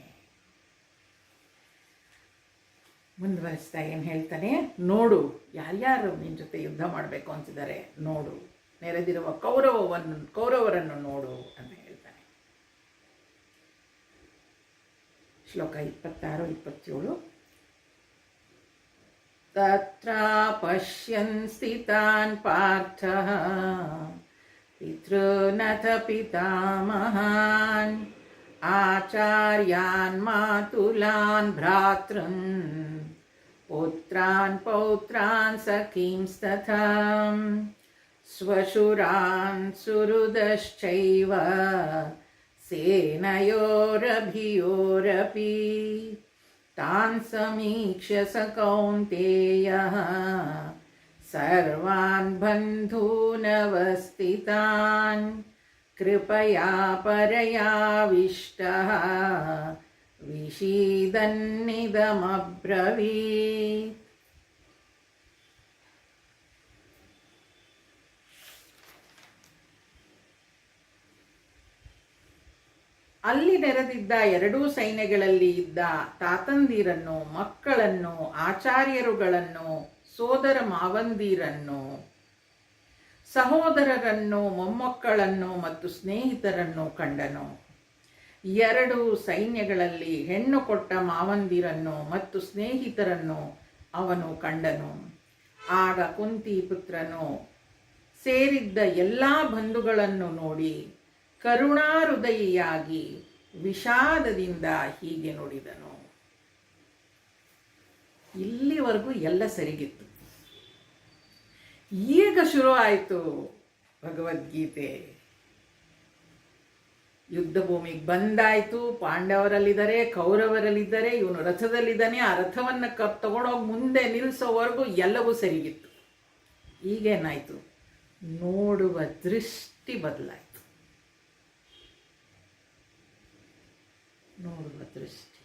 ಮುಂದುವರಿಸ್ತಾ ಏನು ಹೇಳ್ತಾನೆ, ನೋಡು ಯಾರ್ಯಾರು ನಿನ್ನ ಜೊತೆ ಯುದ್ಧ ಮಾಡಬೇಕು ಅಂತಿದ್ದಾರೆ, ನೋಡು ನೆರೆದಿರುವ ಕೌರವರನ್ನು ನೋಡು ಅಂತ ಹೇಳ್ತಾನೆ. ಶ್ಲೋಕ 26-27. ತತ್ರ ಪಶ್ಯನ್ ಸ್ಥಿತಾನ್ ಪಾರ್ಥಃ ಪಿತೃನಥ ಪಿತಾಮಹಾನ್ ಆಚಾರ್ಯಾನ್ ಮಾತುಲಾನ್ ಭ್ರಾತೃನ್ ಪುತ್ರಾನ್ ಪೌತ್ರಾನ್ ಸಖೀಂಸ್ತಥಾ ಸ್ವಶುರಾನ್ ಸುಹೃದಶ್ಚೈವ ಸೇನಯೋರಭಿಯೋರಪಿ ತಾನ್ ಸಮೀಕ್ಷ್ಯ ಸ ಕೌಂತೇಯಃ ಸರ್ವಾನ್ ಬಂಧೂನವಸ್ಥಿತಾನ್ ಕೃಪಯಾ ಪರಯಾವಿಷ್ಟಃ ವಿಷೀದನ್ನಿದಮಬ್ರವೀತ್. ಅಲ್ಲಿ ನೆರೆದಿದ್ದ ಎರಡೂ ಸೈನ್ಯಗಳಲ್ಲಿ ಇದ್ದ ತಾತಂದಿರನ್ನು, ಮಕ್ಕಳನ್ನು, ಆಚಾರ್ಯರುಗಳನ್ನು, ಸೋದರ ಮಾವಂದಿರನ್ನು, ಸಹೋದರರನ್ನು, ಮೊಮ್ಮಕ್ಕಳನ್ನು ಮತ್ತು ಸ್ನೇಹಿತರನ್ನು ಕಂಡನು. ಎರಡು ಸೈನ್ಯಗಳಲ್ಲಿ ಹೆಣ್ಣು ಕೊಟ್ಟ ಮಾವಂದಿರನ್ನು ಮತ್ತು ಸ್ನೇಹಿತರನ್ನು ಅವನು ಕಂಡನು. ಆಗ ಕುಂತಿ ಪುತ್ರನು ಸೇರಿದ್ದ ಎಲ್ಲ ಬಂಧುಗಳನ್ನು ನೋಡಿ ಕರುಣಾಹೃದಯಿಯಾಗಿ ವಿಷಾದದಿಂದ ಹೀಗೆ ನುಡಿದನು. ಇಲ್ಲಿವರೆಗೂ ಎಲ್ಲ ಸರಿಗಿತ್ತು. ಈಗ ಶುರು ಆಯಿತು ಭಗವದ್ಗೀತೆ. ಯುದ್ಧ ಭೂಮಿಗೆ ಬಂದಾಯಿತು. ಪಾಂಡವರಲ್ಲಿದ್ದಾರೆ, ಕೌರವರಲ್ಲಿದ್ದಾರೆ, ಇವನು ರಥದಲ್ಲಿದ್ದಾನೆ. ಆ ರಥವನ್ನು ತಗೊಂಡೋಗಿ ಮುಂದೆ ನಿಲ್ಲಿಸೋವರೆಗೂ ಎಲ್ಲವೂ ಸರಿಗಿತ್ತು. ಈಗೇನಾಯಿತು? ನೋಡುವ ದೃಷ್ಟಿ ಬದಲಾಯಿತು. ನೋಡುವ ದೃಷ್ಟಿ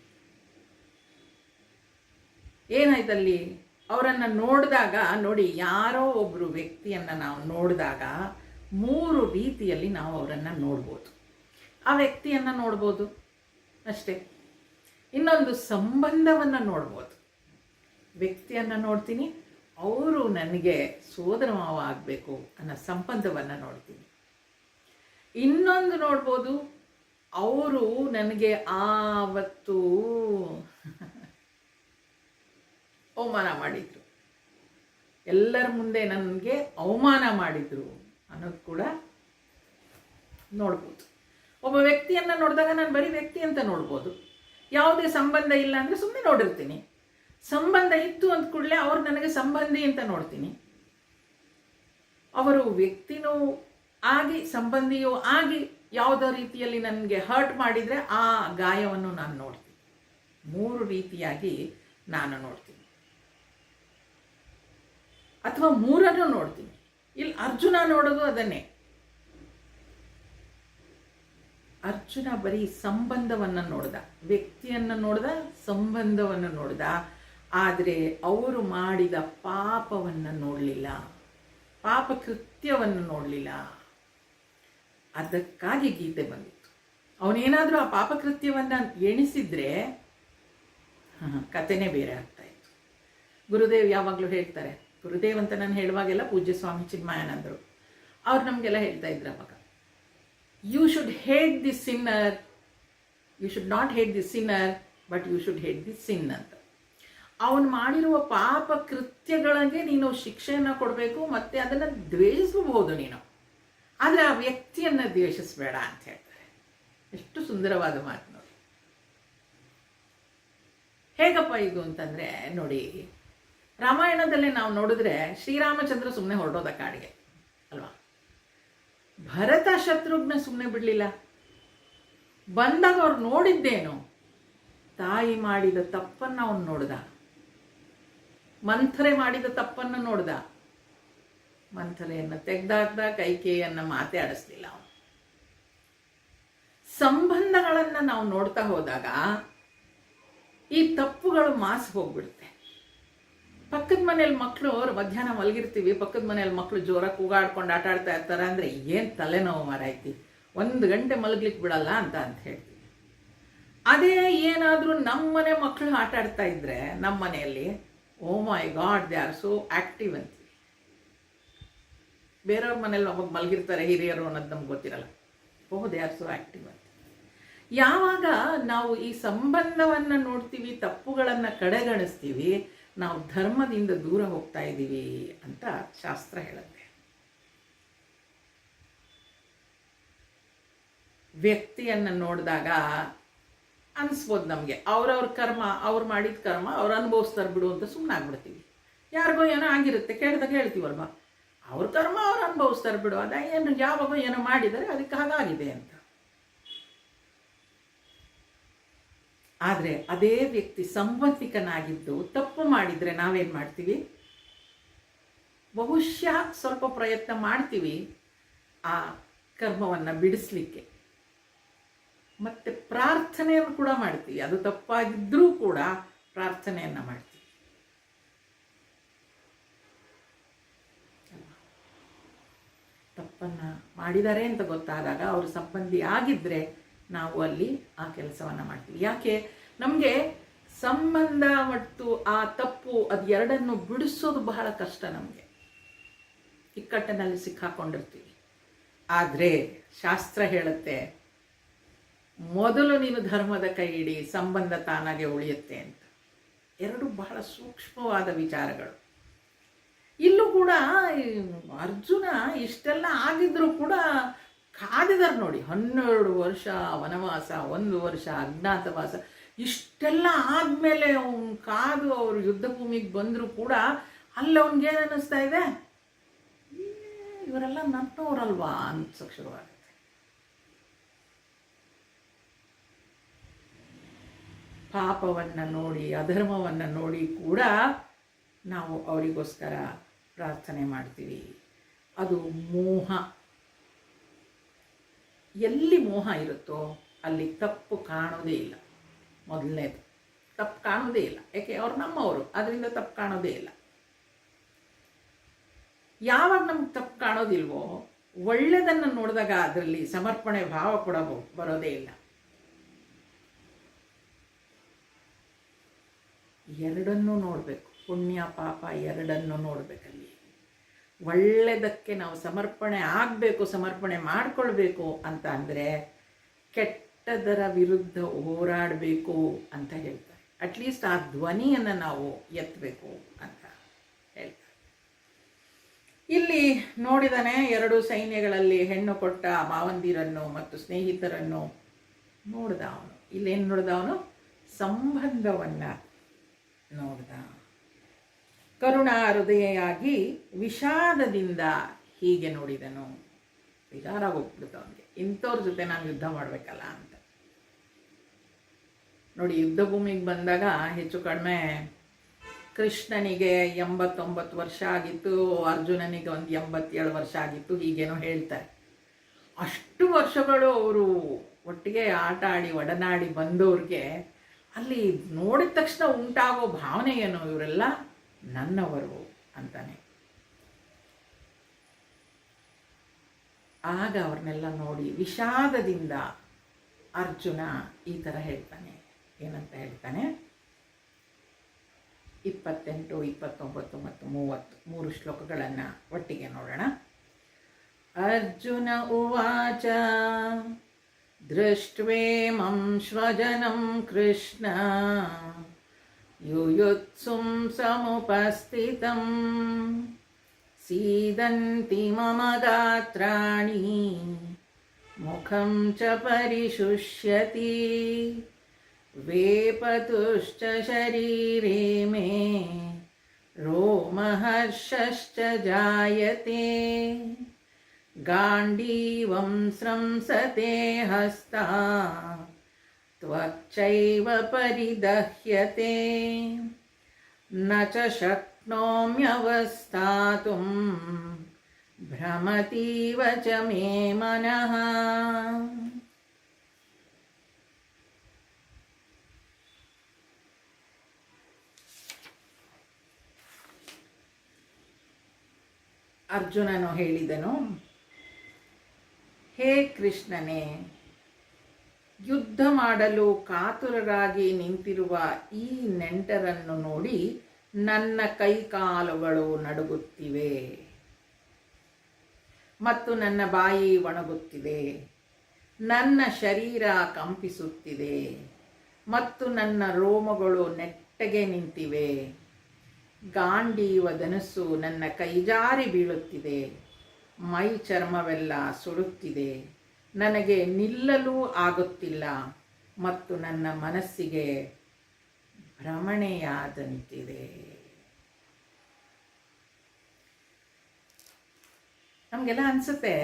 ಏನಾಯ್ತಲ್ಲಿ? ಅವರನ್ನು ನೋಡಿದಾಗ ನೋಡಿ, ಯಾರೋ ಒಬ್ಬರು ವ್ಯಕ್ತಿಯನ್ನು ನಾವು ನೋಡಿದಾಗ 3 ರೀತಿಯಲ್ಲಿ ನಾವು ಅವರನ್ನು ನೋಡ್ಬೋದು. ಆ ವ್ಯಕ್ತಿಯನ್ನು ನೋಡ್ಬೋದು ಅಷ್ಟೇ. ಇನ್ನೊಂದು ಸಂಬಂಧವನ್ನು ನೋಡ್ಬೋದು. ವ್ಯಕ್ತಿಯನ್ನು ನೋಡ್ತೀನಿ, ಅವರು ನನಗೆ ಸೋದರ ಮಾವ ಆಗಬೇಕು ಅನ್ನೋ ಸಂಬಂಧವನ್ನು ನೋಡ್ತೀನಿ. ಇನ್ನೊಂದು ನೋಡ್ಬೋದು, ಅವರು ನನಗೆ ಆವತ್ತು ಅವಮಾನ ಮಾಡಿದರು, ಎಲ್ಲರ ಮುಂದೆ ನನಗೆ ಅವಮಾನ ಮಾಡಿದರು ಅನ್ನೋದು ಕೂಡ ನೋಡ್ಬೋದು. ಒಬ್ಬ ವ್ಯಕ್ತಿಯನ್ನು ನೋಡಿದಾಗ ನಾನು ಬರೀ ವ್ಯಕ್ತಿ ಅಂತ ನೋಡ್ಬೋದು. ಯಾವುದೇ ಸಂಬಂಧ ಇಲ್ಲ ಅಂದರೆ ಸುಮ್ಮನೆ ನೋಡಿರ್ತೀನಿ. ಸಂಬಂಧ ಇತ್ತು ಅಂದ ಕೂಡಲೇ ಅವ್ರು ನನಗೆ ಸಂಬಂಧಿ ಅಂತ ನೋಡ್ತೀನಿ. ಅವರು ವ್ಯಕ್ತಿನೂ ಆಗಿ ಸಂಬಂಧಿಯೂ ಆಗಿ ಯಾವುದೋ ರೀತಿಯಲ್ಲಿ ನನಗೆ ಹರ್ಟ್ ಮಾಡಿದರೆ ಆ ಗಾಯವನ್ನು ನಾನು ನೋಡ್ತೀನಿ. 3 ರೀತಿಯಾಗಿ ನಾನು ನೋಡ್ತೀನಿ, ಅಥವಾ 3 ನೋಡ್ತೀನಿ. ಇಲ್ಲಿ ಅರ್ಜುನ ನೋಡೋದು ಅದನ್ನೇ. ಅರ್ಜುನ ಬರೀ ಸಂಬಂಧವನ್ನು ನೋಡ್ದ, ವ್ಯಕ್ತಿಯನ್ನು ನೋಡ್ದ, ಸಂಬಂಧವನ್ನು ನೋಡ್ದ. ಆದರೆ ಅವರು ಮಾಡಿದ ಪಾಪವನ್ನು ನೋಡಲಿಲ್ಲ, ಪಾಪ ಕೃತ್ಯವನ್ನು ನೋಡಲಿಲ್ಲ. ಅದಕ್ಕಾಗಿ ಗೀತೆ ಬಂದಿತ್ತು. ಅವನೇನಾದರೂ ಆ ಪಾಪಕೃತ್ಯವನ್ನು ಎಣಿಸಿದ್ರೆ ಕಥೆನೇ ಬೇರೆ ಆಗ್ತಾಯಿತ್ತು. ಗುರುದೇವ್ ಯಾವಾಗಲೂ ಹೇಳ್ತಾರೆ, ಗುರುದೇವ್ ಅಂತ ನಾನು ಹೇಳುವಾಗೆಲ್ಲ ಪೂಜ್ಯ ಸ್ವಾಮಿ ಚಿನ್ಮಯಾನಂದರು ಅವ್ರು ನಮಗೆಲ್ಲ ಹೇಳ್ತಾ ಇದ್ರು ಅವಾಗ, you should hate the sinner, you should not hate the sinner but you should hate the sin ಅಂತ. ಅವನು ಮಾಡಿರುವ ಪಾಪ ಕೃತ್ಯಗಳಿಗೆ ನೀನು ಶಿಕ್ಷೆಯನ್ನು ಕೊಡಬೇಕು, ಮತ್ತು ಅದನ್ನು ದ್ವೇಷಿಸಬಹುದು ನೀನು, ಆದರೆ ಆ ವ್ಯಕ್ತಿಯನ್ನು ದ್ವೇಷಿಸಬೇಡ ಅಂತ ಹೇಳ್ತಾರೆ. ಎಷ್ಟು ಸುಂದರವಾದ ಮಾತು ನೋಡಿ. ಹೇಗಪ್ಪ ಇದು ಅಂತಂದರೆ ನೋಡಿ, ರಾಮಾಯಣದಲ್ಲಿ ನಾವು ನೋಡಿದ್ರೆ ಶ್ರೀರಾಮಚಂದ್ರ ಸುಮ್ಮನೆ ಹೊರಡೋದ ಕಾಡಿಗೆ ಅಲ್ವಾ, ಭರತ ಶತ್ರುಘ್ನ ಸುಮ್ಮನೆ ಬಿಡಲಿಲ್ಲ. ಬಂದಾಗ ಅವ್ರು ನೋಡಿದ್ದೇನು, ತಾಯಿ ಮಾಡಿದ ತಪ್ಪನ್ನು ಅವನು ನೋಡ್ದ, ಮಂಥರೆ ಮಾಡಿದ ತಪ್ಪನ್ನು ನೋಡ್ದ, ಮಂಥರೆಯನ್ನು ತೆಗೆದಾಕ್ದ, ಕೈಕೇಯಿಯನ್ನು ಮಾತೇ ಆಡಿಸ್ಲಿಲ್ಲ ಅವನು. ಸಂಬಂಧಗಳನ್ನು ನಾವು ನೋಡ್ತಾ ಹೋದಾಗ ಈ ತಪ್ಪುಗಳು ಮಾಸಿ ಹೋಗ್ಬಿಡುತ್ತೆ. ಪಕ್ಕದ ಮನೇಲಿ ಮಕ್ಕಳು ಮಧ್ಯಾಹ್ನ ಮಲಗಿರ್ತೀವಿ, ಪಕ್ಕದ ಮನೇಲಿ ಮಕ್ಕಳು ಜೋರಾಗಿ ಕೂಗಾಡ್ಕೊಂಡು ಆಟ ಆಡ್ತಾ ಇರ್ತಾರೆ ಅಂದರೆ ಏನು ತಲೆನೋವು ಮಾರಾಯ್ತಿ, 1 ಗಂಟೆ ಮಲಗ್ಲಿಕ್ಕೆ ಬಿಡಲ್ಲ ಅಂತ ಹೇಳ್ತೀವಿ. ಅದೇ ಏನಾದರೂ ನಮ್ಮನೆ ಮಕ್ಕಳು ಆಟ ಆಡ್ತಾ ಇದ್ರೆ ನಮ್ಮ ಮನೆಯಲ್ಲಿ, oh my god they are so active ಅಂತೀವಿ. ಬೇರೆಯವ್ರ ಮನೇಲಿ ಒಬ್ಬ ಮಲಗಿರ್ತಾರೆ ಹಿರಿಯರು ಅನ್ನೋದು ನಮ್ಗೆ ಗೊತ್ತಿರಲ್ಲ, oh they are so active ಅಂತ. ಯಾವಾಗ ನಾವು ಈ ಸಂಬಂಧವನ್ನು ನೋಡ್ತೀವಿ, ತಪ್ಪುಗಳನ್ನು ಕಡೆಗಣಿಸ್ತೀವಿ, ನಾವು ಧರ್ಮದಿಂದ ದೂರ ಹೋಗ್ತಾ ಇದ್ದೀವಿ ಅಂತ ಶಾಸ್ತ್ರ ಹೇಳುತ್ತೆ. ವ್ಯಕ್ತಿಯನ್ನು ನೋಡಿದಾಗ ಅನಿಸ್ಬೋದು ನಮಗೆ, ಅವ್ರವ್ರ ಕರ್ಮ, ಅವ್ರು ಮಾಡಿದ ಕರ್ಮ ಅವ್ರು ಅನುಭವಿಸ್ತಾರೆ ಬಿಡು ಅಂತ ಸುಮ್ಮನೆ ಆಗ್ಬಿಡ್ತೀವಿ. ಯಾರಿಗೋ ಏನೋ ಆಗಿರುತ್ತೆ, ಕೇಳಿದಾಗ ಹೇಳ್ತೀವಲ್ವ, ಅವ್ರ ಕರ್ಮ ಅವ್ರು ಅನುಭವಿಸ್ತಾರೆ ಬಿಡು, ಅದ ಏನು ಯಾವಾಗ ಏನೋ ಮಾಡಿದರೆ ಅದಕ್ಕೆ ಹಾಗಾಗಿದೆ ಅಂತ. ಆದರೆ ಅದೇ ವ್ಯಕ್ತಿ ಸಂಬಂಧಿಕನಾಗಿದ್ದು ತಪ್ಪು ಮಾಡಿದರೆ ನಾವೇನು ಮಾಡ್ತೀವಿ, ಬಹುಶಃ ಸ್ವಲ್ಪ ಪ್ರಯತ್ನ ಮಾಡ್ತೀವಿ ಆ ಕರ್ಮವನ್ನು ಬಿಡಿಸ್ಲಿಕ್ಕೆ, ಮತ್ತು ಪ್ರಾರ್ಥನೆಯನ್ನು ಕೂಡ ಮಾಡ್ತೀವಿ. ಅದು ತಪ್ಪಾಗಿದ್ದರೂ ಕೂಡ ಪ್ರಾರ್ಥನೆಯನ್ನು ಮಾಡ್ತೀವಿ. ತಪ್ಪನ್ನು ಮಾಡಿದ್ದಾರೆ ಅಂತ ಗೊತ್ತಾದಾಗ ಅವರು ಸಂಬಂಧಿ ಆಗಿದ್ದರೆ ನಾವು ಅಲ್ಲಿ ಆ ಕೆಲಸವನ್ನು ಮಾಡ್ತೀವಿ. ಯಾಕೆ, ನಮಗೆ ಸಂಬಂಧ ಮತ್ತು ಆ ತಪ್ಪು ಅದು ಎರಡನ್ನು ಬಿಡಿಸೋದು ಬಹಳ ಕಷ್ಟ. ನಮಗೆ ಇಕ್ಕಟ್ಟಿನಲ್ಲಿ ಸಿಕ್ಕಾಕೊಂಡಿರ್ತೀವಿ. ಆದರೆ ಶಾಸ್ತ್ರ ಹೇಳುತ್ತೆ, ಮೊದಲು ನೀನು ಧರ್ಮದ ಕೈ ಹಿಡಿ, ಸಂಬಂಧ ತಾನಾಗೆ ಉಳಿಯುತ್ತೆ ಅಂತ. ಎರಡು ಬಹಳ ಸೂಕ್ಷ್ಮವಾದ ವಿಚಾರಗಳು. ಇಲ್ಲೂ ಕೂಡ ಅರ್ಜುನ ಇಷ್ಟೆಲ್ಲ ಆಗಿದ್ರೂ ಕೂಡ ಕಾದಿದ್ದಾರೆ ನೋಡಿ. 12 ವರ್ಷ ವನವಾಸ, 1 ವರ್ಷ ಅಜ್ಞಾತವಾಸ, ಇಷ್ಟೆಲ್ಲ ಆದಮೇಲೆ ಅವನು ಕಾದು ಅವರು ಯುದ್ಧ ಭೂಮಿಗೆ ಬಂದರೂ ಕೂಡ ಅಲ್ಲಿ ಅವನಿಗೇನು ಅನ್ನಿಸ್ತಾ ಇದೆ, ಇವರೆಲ್ಲ ನನ್ನವರಲ್ವಾ ಅನ್ಸೋಕ್ಕೆ ಶುರುವಾಗುತ್ತೆ. ಪಾಪವನ್ನು ನೋಡಿ, ಅಧರ್ಮವನ್ನು ನೋಡಿ ಕೂಡ ನಾವು ಅವರಿಗೋಸ್ಕರ ಪ್ರಾರ್ಥನೆ ಮಾಡ್ತೀವಿ. ಅದು ಮೋಹ. ಎಲ್ಲಿ ಮೋಹ ಇರುತ್ತೋ ಅಲ್ಲಿ ತಪ್ಪು ಕಾಣೋದೇ ಇಲ್ಲ. ಮೊದಲನೇದು ತಪ್ಪು ಕಾಣೋದೇ ಇಲ್ಲ, ಯಾಕೆ ಅವ್ರು ನಮ್ಮವರು, ಅದರಿಂದ ತಪ್ಪು ಕಾಣೋದೇ ಇಲ್ಲ. ಯಾವಾಗ ನಮ್ಗೆ ತಪ್ಪು ಕಾಣೋದಿಲ್ವೋ, ಒಳ್ಳೆಯದನ್ನು ನೋಡಿದಾಗ ಅದರಲ್ಲಿ ಸಮರ್ಪಣೆ ಭಾವ ಕೂಡ ಬರೋದೇ ಇಲ್ಲ. ಎರಡನ್ನೂ ನೋಡಬೇಕು, ಪುಣ್ಯ ಪಾಪ ಎರಡನ್ನೂ ನೋಡಬೇಕಲ್ಲಿ. ಒಳ್ಳೆಯದಕ್ಕೆ ನಾವು ಸಮರ್ಪಣೆ ಆಗಬೇಕು, ಸಮರ್ಪಣೆ ಮಾಡಿಕೊಳ್ಬೇಕು ಅಂತ ಅಂದರೆ ಕೆಟ್ಟದರ ವಿರುದ್ಧ ಹೋರಾಡಬೇಕು ಅಂತ ಹೇಳ್ತಾರೆ. ಅಟ್ಲೀಸ್ಟ್ ಆ ಧ್ವನಿಯನ್ನು ನಾವು ಎತ್ತಬೇಕು ಅಂತ ಹೇಳ್ತಾರೆ. ಇಲ್ಲಿ ನೋಡಿದಾನೆ, 2 ಸೈನ್ಯಗಳಲ್ಲಿ ಹೆಣ್ಣು ಕೊಟ್ಟ ಮಾವಂದಿರನ್ನು ಮತ್ತು ಸ್ನೇಹಿತರನ್ನು ನೋಡ್ದ ಅವನು. ಇಲ್ಲೇನು ನೋಡ್ದ ಅವನು, ಸಂಬಂಧವನ್ನು ನೋಡ್ದ. ಕರುಣಾ ಹೃದಯಾಗಿ ವಿಷಾದದಿಂದ ಹೀಗೆ ನೋಡಿದನು. ವಿಚಾರ ಹೋಗ್ಬಿಡ್ತು ಅವನಿಗೆ, ಇಂಥವ್ರ ಜೊತೆ ನಾನು ಯುದ್ಧ ಮಾಡಬೇಕಲ್ಲ ಅಂತ. ನೋಡಿ, ಯುದ್ಧ ಭೂಮಿಗೆ ಬಂದಾಗ ಹೆಚ್ಚು ಕಡಿಮೆ ಕೃಷ್ಣನಿಗೆ 89 ವರ್ಷ ಆಗಿತ್ತು, ಅರ್ಜುನನಿಗೆ ಒಂದು 87 ವರ್ಷ ಆಗಿತ್ತು, ಹೀಗೇನೋ ಹೇಳ್ತಾರೆ. ಅಷ್ಟು ವರ್ಷಗಳು ಅವರು ಒಟ್ಟಿಗೆ ಆಟ ಆಡಿ ಒಡನಾಡಿ ಬಂದವ್ರಿಗೆ ಅಲ್ಲಿ ನೋಡಿದ ತಕ್ಷಣ ಉಂಟಾಗೋ ಭಾವನೆ ಏನು, ಇವರೆಲ್ಲ ನನ್ನವರು ಅಂತಾನೆ. ಆಗ ಅವ್ರನ್ನೆಲ್ಲ ನೋಡಿ ವಿಷಾದದಿಂದ ಅರ್ಜುನ ಈ ಥರ ಹೇಳ್ತಾನೆ. ಏನಂತ ಹೇಳ್ತಾನೆ? 28, 29 ಮತ್ತು 30 3 ಶ್ಲೋಕಗಳನ್ನು ಒಟ್ಟಿಗೆ ನೋಡೋಣ. ಅರ್ಜುನ ಉವಾಚ ದೃಷ್ಟ್ವೇಮಂ ಶ್ವಜನಂ ಕೃಷ್ಣ ಯುಯುತ್ಸುಂ ಸಮುಪಸ್ಥಿತಂ ಸೀದಂತಿ ಮಮ ಗಾತ್ರಾಣಿ ಮುಖಂ ಚ ಪರಿಶುಷ್ಯತಿ ವೇಪತುಶ್ಚ ಶರೀರೇ ಮೇ ರೋಮಹರ್ಷಶ್ಚ ಜಾಯತೆ ಗಾಂಡೀವಂ ಸ್ರಂಸತೆ ಹಸ್ತಾ ತ್ವಚ್ಚೈವ ಪರಿದಹ್ಯತೆ ನ ಚ ಶಕ್ನೋಮ್ಯವಸ್ಥಾತುಂ ಭ್ರಮತೀವ ಚ ಮೇ ಮನಃ. ಅರ್ಜುನನು ಹೇಳಿದನು, ಹೇ ಕೃಷ್ಣನೇ, ಯುದ್ಧ ಮಾಡಲು ಕಾತುರರಾಗಿ ನಿಂತಿರುವ ಈ ನೆಂಟರನ್ನು ನೋಡಿ ನನ್ನ ಕೈಕಾಲುಗಳು ನಡುಗುತ್ತಿವೆ ಮತ್ತು ನನ್ನ ಬಾಯಿ ಒಣಗುತ್ತಿದೆ, ನನ್ನ ಶರೀರ ಕಂಪಿಸುತ್ತಿದೆ ಮತ್ತು ನನ್ನ ರೋಮಗಳು ನೆಟ್ಟಗೆ ನಿಂತಿವೆ. ಗಾಂಡೀವ ಧನುಸ್ಸು ನನ್ನ ಕೈಜಾರಿ ಬೀಳುತ್ತಿದೆ, ಮೈ ಚರ್ಮವೆಲ್ಲ ಸುಡುತ್ತಿದೆ, ನನಗೆ ನಿಲ್ಲಲು ಆಗುತ್ತಿಲ್ಲ ಮತ್ತು ನನ್ನ ಮನಸ್ಸಿಗೆ ಭ್ರಮಣೆಯಾದಂತಿದೆ. ನಮಗೆಲ್ಲ ಅನಿಸುತ್ತೆ,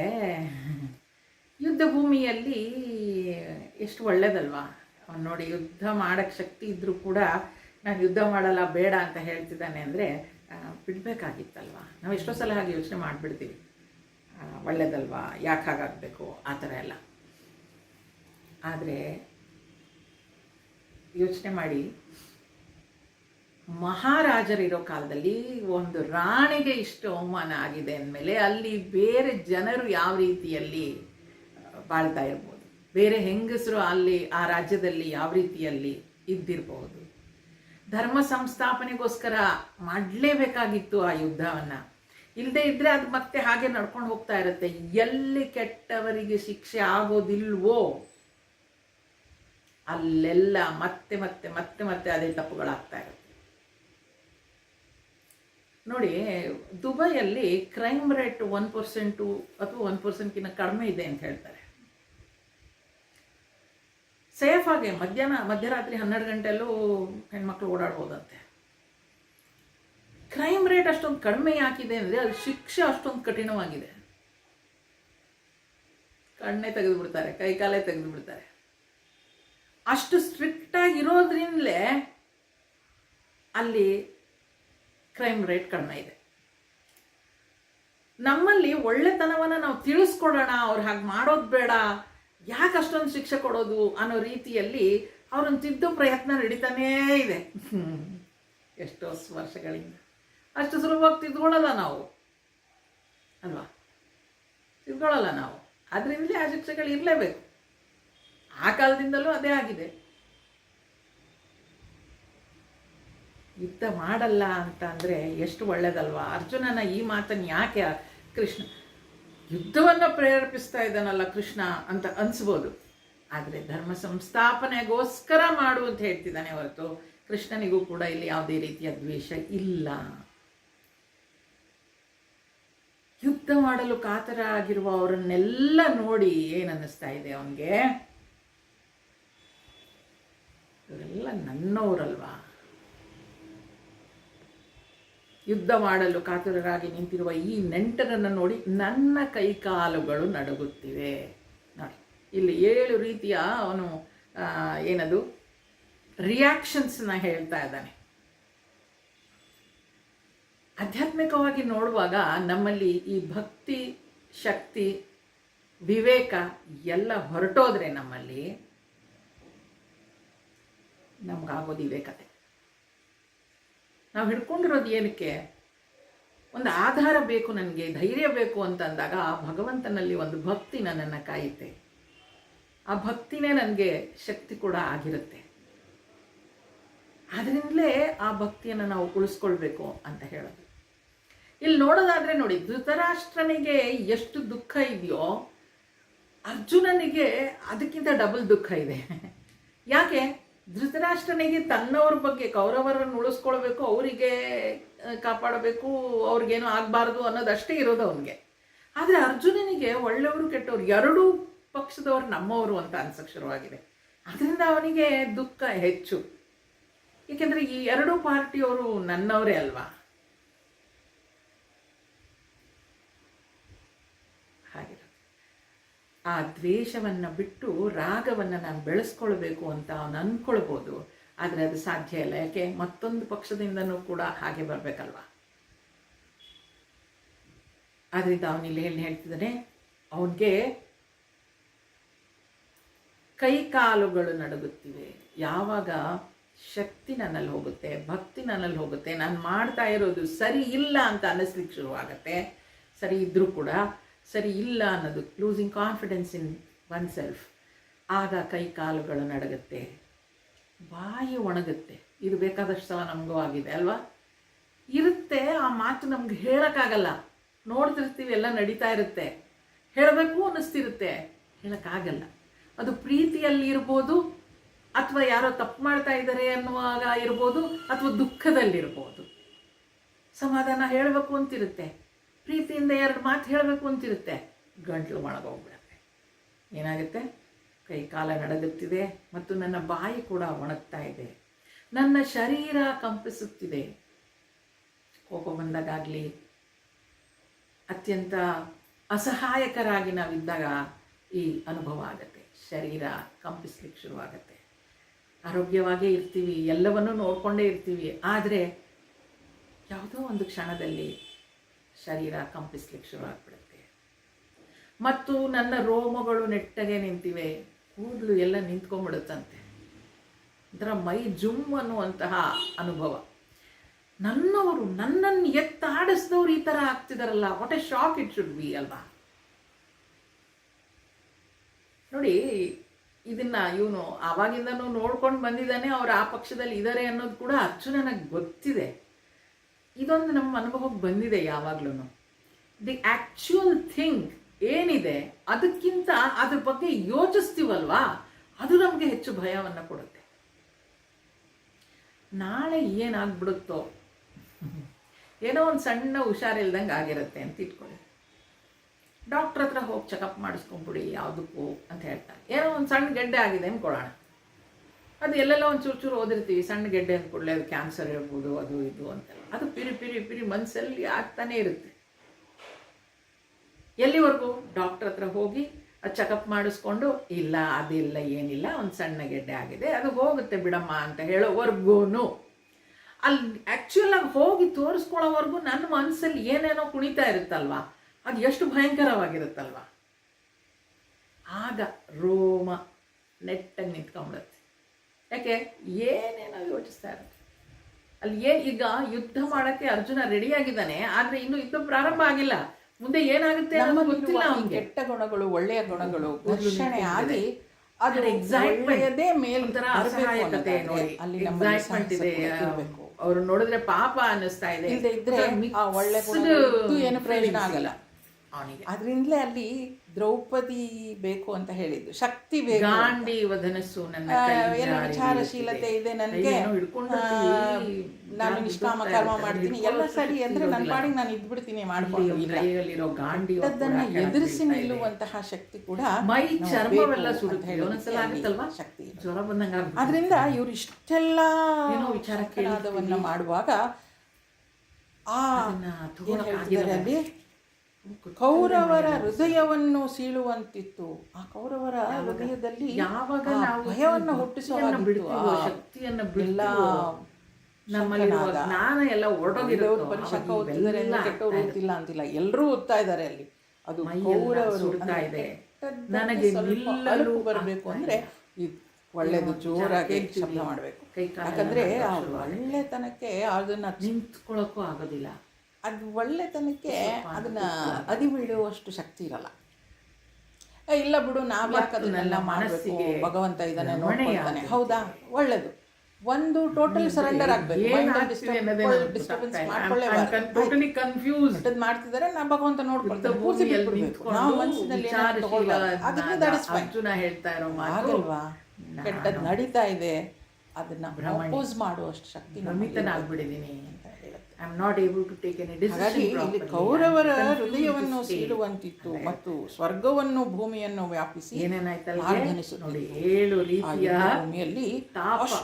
ಯುದ್ಧ ಭೂಮಿಯಲ್ಲಿ ಎಷ್ಟು ಒಳ್ಳೇದಲ್ವಾ. ಅವನು ನೋಡಿ, ಯುದ್ಧ ಮಾಡೋಕ್ಕೆ ಶಕ್ತಿ ಇದ್ದರೂ ಕೂಡ ನಾನು ಯುದ್ಧ ಮಾಡಲ್ಲ, ಬೇಡ ಅಂತ ಹೇಳ್ತಿದ್ದಾನೆ ಅಂದರೆ ಬಿಡಬೇಕಾಗಿತ್ತಲ್ವ. ನಾವು ಎಷ್ಟೋ ಸಲ ಹಾಗೆ ಯೋಚನೆ ಮಾಡಿಬಿಡ್ತೀವಿ, ಒಳ್ಳೇದಲ್ವಾ, ಯಾಕೆ ಹಾಗಾಗಬೇಕು ಆ ಥರ ಎಲ್ಲ. ಆದರೆ ಯೋಚನೆ ಮಾಡಿ, ಮಹಾರಾಜರಿರೋ ಕಾಲದಲ್ಲಿ ಒಂದು ರಾಣಿಗೆ ಇಷ್ಟು ಅವಮಾನ ಆಗಿದೆ ಅಂದಮೇಲೆ ಅಲ್ಲಿ ಬೇರೆ ಜನರು ಯಾವ ರೀತಿಯಲ್ಲಿ ಬಾಳ್ತಾ ಇರ್ಬೋದು, ಬೇರೆ ಹೆಂಗಸರು ಅಲ್ಲಿ ಆ ರಾಜ್ಯದಲ್ಲಿ ಯಾವ ರೀತಿಯಲ್ಲಿ ಇದ್ದಿರಬಹುದು. ಧರ್ಮ ಸಂಸ್ಥಾಪನೆಗೋಸ್ಕರ ಮಾಡಲೇಬೇಕಾಗಿತ್ತು ಆ ಯುದ್ಧವನ್ನು. ಇಲ್ಲದೆ ಇದ್ದರೆ ಅದು ಮತ್ತೆ ಹಾಗೆ ನಡ್ಕೊಂಡು ಹೋಗ್ತಾ ಇರುತ್ತೆ. ಎಲ್ಲಿ ಕೆಟ್ಟವರಿಗೆ ಶಿಕ್ಷೆ ಆಗೋದಿಲ್ವೋ ಅಲ್ಲೆಲ್ಲ ಮತ್ತೆ ಮತ್ತೆ ಮತ್ತೆ ಮತ್ತೆ ಅದೇ ತಪ್ಪುಗಳಾಗ್ತಾ ಇರುತ್ತೆ. ನೋಡಿ, ದುಬೈಯಲ್ಲಿ ಕ್ರೈಮ್ ರೇಟ್ 1% ಅಥವಾ 1%ಕ್ಕಿಂತ ಕಡಿಮೆ ಇದೆ ಅಂತ ಹೇಳ್ತಾರೆ. ಸೇಫ್ ಆಗಿ ಮಧ್ಯರಾತ್ರಿ 12 ಗಂಟೆಯಲ್ಲೂ ಹೆಣ್ಮಕ್ಳು ಓಡಾಡ್ಬೋದಂತೆ. ಕ್ರೈಮ್ ರೇಟ್ ಅಷ್ಟೊಂದು ಕಡಿಮೆ ಯಾಕಿದೆ ಅಂದರೆ ಅದು ಶಿಕ್ಷೆ ಅಷ್ಟೊಂದು ಕಠಿಣವಾಗಿದೆ. ಕಣ್ಣೇ ತೆಗೆದು ಬಿಡ್ತಾರೆ, ಕೈಕಾಲೇ ತೆಗೆದು ಬಿಡ್ತಾರೆ. ಅಷ್ಟು ಸ್ಟ್ರಿಕ್ಟಾಗಿ ಇರೋದ್ರಿಂದಲೇ ಅಲ್ಲಿ ಕ್ರೈಮ್ ರೇಟ್ ಕಡಿಮೆ ಇದೆ. ನಮ್ಮಲ್ಲಿ ಒಳ್ಳೆತನವನ್ನು ನಾವು ತಿಳಿಸ್ಕೊಡೋಣ, ಅವ್ರು ಹಾಗೆ ಮಾಡೋದು ಬೇಡ, ಯಾಕೆ ಅಷ್ಟೊಂದು ಶಿಕ್ಷೆ ಕೊಡೋದು ಅನ್ನೋ ರೀತಿಯಲ್ಲಿ ಅವ್ರನ್ನ ತಿದ್ದೋ ಪ್ರಯತ್ನ ನಡೀತಾನೇ ಇದೆ ಎಷ್ಟೋ ವರ್ಷಗಳಿಂದ. ಅಷ್ಟು ಸುಲಭವಾಗಿ ತಿದ್ಕೊಳ್ಳಲ್ಲ ನಾವು ಅಲ್ವಾ, ತಿದ್ಕೊಳ್ಳಲ್ಲ ನಾವು. ಅದರಿಂದಲೇ ಆ ಶಿಕ್ಷೆಗಳು ಇರಲೇಬೇಕು. ಆ ಕಾಲದಿಂದಲೂ ಅದೇ ಆಗಿದೆ. ಯುದ್ಧ ಮಾಡಲ್ಲ ಅಂತ ಅಂದರೆ ಎಷ್ಟು ಒಳ್ಳೇದಲ್ವಾ. ಅರ್ಜುನನ ಈ ಮಾತನ್ನು ಯಾಕೆ ಕೃಷ್ಣ ಯುದ್ಧವನ್ನು ಪ್ರೇರೇಪಿಸ್ತಾ ಇದ್ದಾನಲ್ಲ ಕೃಷ್ಣ ಅಂತ ಅನಿಸ್ಬೋದು. ಆದರೆ ಧರ್ಮ ಸಂಸ್ಥಾಪನೆಗೋಸ್ಕರ ಮಾಡು ಅಂತ ಹೇಳ್ತಿದ್ದಾನೆ ಹೊರತು ಕೃಷ್ಣನಿಗೂ ಕೂಡ ಇಲ್ಲಿ ಯಾವುದೇ ರೀತಿಯ ದ್ವೇಷ ಇಲ್ಲ. ಯುದ್ಧ ಮಾಡಲು ಕಾತರ ಆಗಿರುವ ಅವರನ್ನೆಲ್ಲ ನೋಡಿ ಏನನ್ನಿಸ್ತಾ ಇದೆ ಅವನಿಗೆ, ಇವರೆಲ್ಲ ನನ್ನವರಲ್ವಾ. ಯುದ್ಧ ಮಾಡಲು ಕಾತುರರಾಗಿ ನಿಂತಿರುವ ಈ ನೆಂಟರನ್ನು ನೋಡಿ ನನ್ನ ಕೈಕಾಲುಗಳು ನಡುಗುತ್ತಿವೆ. ನೋಡಿ, ಇಲ್ಲಿ 7 ರೀತಿಯ ಅವನು ಏನದು ರಿಯಾಕ್ಷನ್ಸ್ನ ಹೇಳ್ತಾ ಇದ್ದಾನೆ. ಆಧ್ಯಾತ್ಮಿಕವಾಗಿ ನೋಡುವಾಗ ನಮ್ಮಲ್ಲಿ ಈ ಭಕ್ತಿ, ಶಕ್ತಿ, ವಿವೇಕ ಎಲ್ಲ ಹೊರಟೋದ್ರೆ ನಮ್ಮಲ್ಲಿ ನಮಗಾಗೋದು ಇದೇ ಕತೆ. ನಾವು ಹಿಡ್ಕೊಂಡಿರೋದು ಏನಕ್ಕೆ? ಒಂದು ಆಧಾರ ಬೇಕು, ನನಗೆ ಧೈರ್ಯ ಬೇಕು ಅಂತಂದಾಗ ಭಗವಂತನಲ್ಲಿ ಒಂದು ಭಕ್ತಿ ನನ್ನನ್ನು ಕಾಯುತ್ತೆ. ಆ ಭಕ್ತಿನೇ ನನಗೆ ಶಕ್ತಿ ಕೂಡ ಆಗಿರುತ್ತೆ. ಅದರಿಂದಲೇ ಆ ಭಕ್ತಿಯನ್ನು ನಾವು ಉಳಿಸ್ಕೊಳ್ಬೇಕು ಅಂತ ಹೇಳೋದು. ಇಲ್ಲಿ ನೋಡೋದಾದರೆ ನೋಡಿ, ಧೃತರಾಷ್ಟ್ರನಿಗೆ ಎಷ್ಟು ದುಃಖ ಇದೆಯೋ ಅರ್ಜುನನಿಗೆ ಅದಕ್ಕಿಂತ ಡಬಲ್ ದುಃಖ ಇದೆ. ಯಾಕೆ? ಧೃತರಾಷ್ಟ್ರನಿಗೆ ತನ್ನವ್ರ ಬಗ್ಗೆ, ಕೌರವರನ್ನು ಉಳಿಸ್ಕೊಳ್ಬೇಕು, ಅವರಿಗೆ ಕಾಪಾಡಬೇಕು, ಅವ್ರಿಗೇನು ಆಗಬಾರ್ದು ಅನ್ನೋದಷ್ಟೇ ಇರೋದು ಅವನಿಗೆ. ಆದರೆ ಅರ್ಜುನನಿಗೆ ಒಳ್ಳೆಯವರು ಕೆಟ್ಟವರು ಎರಡೂ ಪಕ್ಷದವರು ನಮ್ಮವರು ಅಂತ ಅನ್ಸಕ್ಕೆ ಶುರುವಾಗಿದೆ. ಅದರಿಂದ ಅವನಿಗೆ ದುಃಖ ಹೆಚ್ಚು. ಏಕೆಂದರೆ ಈ ಎರಡೂ ಪಾರ್ಟಿಯವರು ನನ್ನವರೇ ಅಲ್ವಾ. ಹಾಗೆ ಆ ದ್ವೇಷವನ್ನು ಬಿಟ್ಟು ರಾಗವನ್ನು ನಾನು ಬೆಳೆಸ್ಕೊಳ್ಬೇಕು ಅಂತ ಅವನು ಅಂದ್ಕೊಳ್ಬೋದು. ಆದರೆ ಅದು ಸಾಧ್ಯ ಇಲ್ಲ. ಯಾಕೆ? ಮತ್ತೊಂದು ಪಕ್ಷದಿಂದನೂ ಕೂಡ ಹಾಗೆ ಬರಬೇಕಲ್ವ. ಆದ್ದರಿಂದ ಅವನಿಲ್ಲಿ ಹೇಳ್ತಿದ್ದಾನೆ, ಅವನಿಗೆ ಕೈಕಾಲುಗಳು ನಡುಗುತ್ತಿವೆ. ಯಾವಾಗ ಶಕ್ತಿ ನನ್ನಲ್ಲಿ ಹೋಗುತ್ತೆ, ಭಕ್ತಿ ನನ್ನಲ್ಲಿ ಹೋಗುತ್ತೆ, ನಾನು ಮಾಡ್ತಾ ಇರೋದು ಸರಿ ಇಲ್ಲ ಅಂತ ಅನ್ನಿಸ್ಲಿಕ್ಕೆ ಶುರುವಾಗತ್ತೆ. ಸರಿ ಇದ್ದರೂ ಕೂಡ ಸರಿ ಇಲ್ಲ ಅನ್ನೋದು, losing confidence in one self, ಆಗ ಕೈಕಾಲುಗಳು ನಡುಗುತ್ತೆ, ಬಾಯಿ ಒಣಗುತ್ತೆ. ಇದು ಬೇಕಾದಷ್ಟು ಸಲ ನಮಗೂ ಆಗಿದೆ ಅಲ್ವಾ. ಇರುತ್ತೆ, ಆ ಮಾತು ನಮ್ಗೆ ಹೇಳೋಕ್ಕಾಗಲ್ಲ. ನೋಡ್ತಿರ್ತೀವಿ, ಎಲ್ಲ ನಡೀತಾ ಇರುತ್ತೆ, ಹೇಳಬೇಕು ಅನ್ನಿಸ್ತಿರುತ್ತೆ, ಹೇಳೋಕ್ಕಾಗಲ್ಲ. ಅದು ಪ್ರೀತಿಯಲ್ಲಿ ಇರ್ಬೋದು, ಅಥವಾ ಯಾರೋ ತಪ್ಪು ಮಾಡ್ತಾ ಇದ್ದಾರೆ ಅನ್ನುವಾಗ ಇರ್ಬೋದು, ಅಥವಾ ದುಃಖದಲ್ಲಿರ್ಬೋದು. ಸಮಾಧಾನ ಹೇಳಬೇಕು ಅಂತಿರುತ್ತೆ, ಪ್ರೀತಿಯಿಂದ ಎರಡು ಮಾತು ಹೇಳಬೇಕು ಅಂತಿರುತ್ತೆ, ಗಂಟ್ಲು ಒಣಗೋಗ್ಬಿಡುತ್ತೆ. ಏನಾಗುತ್ತೆ? ಕೈ ಕಾಲ ನಡಗುತ್ತಿದೆ ಮತ್ತು ನನ್ನ ಬಾಯಿ ಕೂಡ ಒಣಗ್ತಾ ಇದೆ, ನನ್ನ ಶರೀರ ಕಂಪಿಸುತ್ತಿದೆ. ಕೋಪ ಬಂದಾಗಲಿ, ಅತ್ಯಂತ ಅಸಹಾಯಕರಾಗಿ ನಾವಿದ್ದಾಗ ಈ ಅನುಭವ ಆಗುತ್ತೆ. ಶರೀರ ಕಂಪಿಸ್ಲಿಕ್ಕೆ ಶುರುವಾಗುತ್ತೆ. ಆರೋಗ್ಯವಾಗೇ ಇರ್ತೀವಿ, ಎಲ್ಲವನ್ನೂ ನೋಡಿಕೊಂಡೇ ಇರ್ತೀವಿ, ಆದರೆ ಯಾವುದೋ ಒಂದು ಕ್ಷಣದಲ್ಲಿ ಶರೀರ ಕಂಪಿಸ್ಲಿಕ್ಕೆ ಶುರುವಾಗ್ಬಿಡುತ್ತೆ. ಮತ್ತು ನನ್ನ ರೋಮಗಳು ನೆಟ್ಟಗೆ ನಿಂತಿವೆ, ಕೂದಲು ಎಲ್ಲ ನಿಂತ್ಕೊಂಡ್ಬಿಡುತ್ತಂತೆ. ಒಂಥರ ಮೈ ಜುಮ್ ಅನ್ನುವಂತಹ ಅನುಭವ. ನನ್ನವರು, ನನ್ನನ್ನು ಎತ್ತಾಡಿಸಿದವರು ಈ ಥರ ಆಗ್ತಿದಾರಲ್ಲ, what a shock it should be ಅಲ್ವಾ. ನೋಡಿ, ಇದನ್ನು ಇವನು ಆವಾಗಿಂದನೂ ನೋಡ್ಕೊಂಡು ಬಂದಿದ್ದಾನೆ, ಅವರು ಆ ಪಕ್ಷದಲ್ಲಿ ಇದ್ದಾರೆ ಅನ್ನೋದು ಕೂಡ ಅರ್ಜುನನಿಗೆ ಗೊತ್ತಿದೆ. ಇದೊಂದು ನಮ್ಮ ಅನುಭವಕ್ಕೆ ಬಂದಿದೆ ಯಾವಾಗ್ಲೂ. ದಿ ಆ್ಯಕ್ಚುಯಲ್ ಥಿಂಗ್ ಏನಿದೆ ಅದಕ್ಕಿಂತ ಅದ್ರ ಬಗ್ಗೆ ಯೋಚಿಸ್ತೀವಲ್ವಾ, ಅದು ನಮಗೆ ಹೆಚ್ಚು ಭಯವನ್ನು ಕೊಡುತ್ತೆ. ನಾಳೆ ಏನಾಗ್ಬಿಡುತ್ತೋ, ಏನೋ ಒಂದು ಸಣ್ಣ ಹುಷಾರಿಲ್ದಂಗೆ ಆಗಿರುತ್ತೆ ಅಂತ ಇಟ್ಕೊಳ್ಳಿ. ಡಾಕ್ಟ್ರ್ ಹತ್ರ ಹೋಗಿ ಚೆಕಪ್ ಮಾಡಿಸ್ಕೊಂಬಿಡಿ ಯಾವುದಕ್ಕೂ ಅಂತ ಹೇಳ್ತಾರೆ. ಏನೋ ಒಂದು ಸಣ್ಣ ಗೆಡ್ಡೆ ಆಗಿದೆ ಅಂದ್ಕೊಳ್ಳೋಣ, ಅದು ಎಲ್ಲೆಲ್ಲ ಒಂದು ಚೂರು ಚೂರು ಓದಿರ್ತೀವಿ, ಸಣ್ಣ ಗೆಡ್ಡೆ ಅಂದ್ಕೊಳ್ಳಿ, ಅದು ಕ್ಯಾನ್ಸರ್ ಇರ್ಬೋದು, ಅದು ಇದು ಅಂತೆಲ್ಲ. ಅದು ಪಿರಿ ಮನಸ್ಸಲ್ಲಿ ಆಗ್ತಾನೇ ಇರುತ್ತೆ. ಎಲ್ಲಿವರೆಗೂ? ಡಾಕ್ಟ್ರ್ ಹತ್ರ ಹೋಗಿ ಅದು ಚೆಕಪ್ ಮಾಡಿಸ್ಕೊಂಡು, ಇಲ್ಲ ಅದಿಲ್ಲ ಏನಿಲ್ಲ, ಒಂದು ಸಣ್ಣ ಗೆಡ್ಡೆ ಆಗಿದೆ, ಅದು ಹೋಗುತ್ತೆ ಬಿಡಮ್ಮ ಅಂತ ಹೇಳೋವರೆಗೂ, ಅಲ್ಲಿ ಆ್ಯಕ್ಚುಲಾಗಿ ಹೋಗಿ ತೋರಿಸ್ಕೊಳ್ಳೋವರೆಗೂ ನನ್ನ ಮನಸ್ಸಲ್ಲಿ ಏನೇನೋ ಕುಣಿತಾ ಇರುತ್ತಲ್ವ, ಅದು ಎಷ್ಟು ಭಯಂಕರವಾಗಿರುತ್ತಲ್ವ. ಆಗ ರೋಮ ನೆಟ್ಟಾಗಿ ನಿಂತ್ಕೊಂಡ್ಬಿಡುತ್ತೆ. ಯಾಕೆ? ಏನೇನೋ ಯೋಚಿಸ್ತಾ ಇರುತ್ತೆ. ಅಲ್ಲಿ ಈಗ ಯುದ್ಧ ಮಾಡೋಕ್ಕೆ ಅರ್ಜುನ ರೆಡಿಯಾಗಿದ್ದಾನೆ, ಆದರೆ ಇನ್ನೂ ಯುದ್ಧ ಪ್ರಾರಂಭ ಆಗಿಲ್ಲ. ಮುಂದೆ ಏನಾಗುತ್ತೆ ಅನ್ನೋದು ಗೊತ್ತಿಲ್ಲ ಅವನಿಗೆ. ಕೆಟ್ಟ ಗುಣಗಳು, ಒಳ್ಳೆಯ ಗುಣಗಳು ಘರ್ಷಣೆ ಆಗಿ ಅದು ಎಕ್ಸೈಟ್ಮೆಂಟ್ ಮೇಲ್ತರ ಅಸಹಾಯಕತೆ ನೋಡಿ, ಅಲ್ಲಿ ಎಕ್ಸೈಟ್ಮೆಂಟ್ ಇದೆ. ಅವ್ರು ನೋಡಿದ್ರೆ ಪಾಪ ಅನ್ನಿಸ್ತಾ ಇದೆ. ಇದ್ರೆ ಆ ಒಳ್ಳೆ ಏನು ಪ್ರಯೋಜನ ಆಗಲ್ಲ ಅವನಿಗೆ. ಅದರಿಂದಲೇ ಅಲ್ಲಿ ದ್ರೌಪದಿ ಬೇಕು ಅಂತ ಹೇಳಿದ್ದು, ಶಕ್ತಿ ಬೇಕು. ಗಾಂಡೀವ ಧನಸ್ಸು ನನ್ನ ಏನೋ ವಿಚಾರಶೀಲತೆ ಇದೆ ನನಗೆ, ನಾನು ನಿಷ್ಕಾಮ ಕರ್ಮ ಮಾಡ್ತೀನಿ, ಎಲ್ಲ ಸರಿ ಅಂದ್ರೆ ನನ್ನ ಪಾಡಿಗೆ ನಾನು ಇದ್ಬಿಡ್ತೀನಿ ಮಾಡ್ಕೊಂಡು. ಅದನ್ನ ಎದುರಿಸಿ ನಿಲ್ಲುವಂತಹ ಶಕ್ತಿ ಕೂಡ, ಮೈ ಚರ್ಮವೆಲ್ಲ ಶಕ್ತಿ ಜ್ವರ ಬಂದಂಗ. ಅದರಿಂದ ಇವ್ರು ಇಷ್ಟೆಲ್ಲ ವಿಚಾರವನ್ನ ಮಾಡುವಾಗ ಆ ಅಲ್ಲಿ ಕೌರವರ ಹೃದಯವನ್ನು ಸೀಳುವಂತಿತ್ತು. ಆ ಕೌರವರ ಹೃದಯದಲ್ಲಿ ಯಾವಾಗ ಭಯವನ್ನು ಹುಟ್ಟಿಸುವಾಗಿತ್ತು, ಶಕ್ತಿಯನ್ನು ಬಿಲ್ಲ ನಮ್ಮಲ್ಲಿ ಜ್ಞಾನ ಎಲ್ಲ ಹೊರಟೋಗಿರೋದು. ಪರಿಶಕ ಓದ್ತಿದ್ದಾರೆ, ಕೆಟ್ಟವರು ಓದ್ತಿಲ್ಲ ಅಂತಿಲ್ಲ, ಎಲ್ಲರೂ ಓದ್ತಾ ಇದ್ದಾರೆ ಅಲ್ಲಿ. ಅದು ಕೌರವರು ಇದೆ. ನನಗೆ ಅಲುಪು ಬರಬೇಕು ಅಂದ್ರೆ ಒಳ್ಳೇದು ಜೋರಾಗಿ ಶಬ್ದ ಮಾಡಬೇಕು. ಯಾಕಂದ್ರೆ ಆ ಒಳ್ಳೆತನಕ್ಕೆ ಅದನ್ನ ನಿಂತ್ಕೊಳ್ಳೋಕ್ಕೂ ಆಗೋದಿಲ್ಲ. ಅದು ಒಳ್ಳೆತನಕ್ಕೆ ಅದನ್ನ ಅದಿಬಿಡುವಷ್ಟು ಶಕ್ತಿ ಇರಲ್ಲ. ಇಲ್ಲ ಬಿಡು ನಾವು ಯಾಕೆ ಅದನ್ನೆಲ್ಲ ಮಾಡಬೇಕು, ಭಗವಂತ ಇದನ್ನೇ ನೋಡ್ಕೊಳ್ತಾನೆ. ಹೌದಾ, ಒಳ್ಳೇದು. ಒಂದು ಟೋಟಲ್ ಸರೆಂಡರ್ ಆಗಬೇಕು. ಡಿಸ್ಟರ್ಬೆನ್ಸ್ ಮಾಡ್ಕೊಳ್ಳೇಬಾರ್ದು. ಮಾಡ್ತಿದ್ದಾರೆ, ನಾ ಭಗವಂತ ನೋಡ್ಕೊಳ್ತಾರೆ. ಪೂರ್ತಿ ಬಿಟ್ಬಿಡ್ಬೇಕು. ನಾವು ಮನಸ್ಸಿನಲ್ಲಿ ಅದಕ್ಕೆ ಆಗಲ್ವಾ? ಕೆಟ್ಟದ್ದು ನಡೀತಾ ಇದೆ, ಅದನ್ನ ಅಪೋಸ್ ಮಾಡುವಷ್ಟು ಶಕ್ತಿ ಭ್ರಮಿತನಾಗ್ಬಿಟ್ಟಿದ್ದೀನಿ ಅಂತ ಹೇಳುತ್ತೆ. I am not able to take any decision. ಹಾಗಾಗಿ ಇಲ್ಲಿ ಕೌರವರ ಹೃದಯವನ್ನು ಸೀಳುವಂತಿತ್ತು ಮತ್ತು ಸ್ವರ್ಗವನ್ನು ಭೂಮಿಯನ್ನು ವ್ಯಾಪಿಸಿ ನೋಡಿ 7 ರೀತಿಯ ಭೂಮಿಯಲ್ಲಿ ಅಷ್ಟು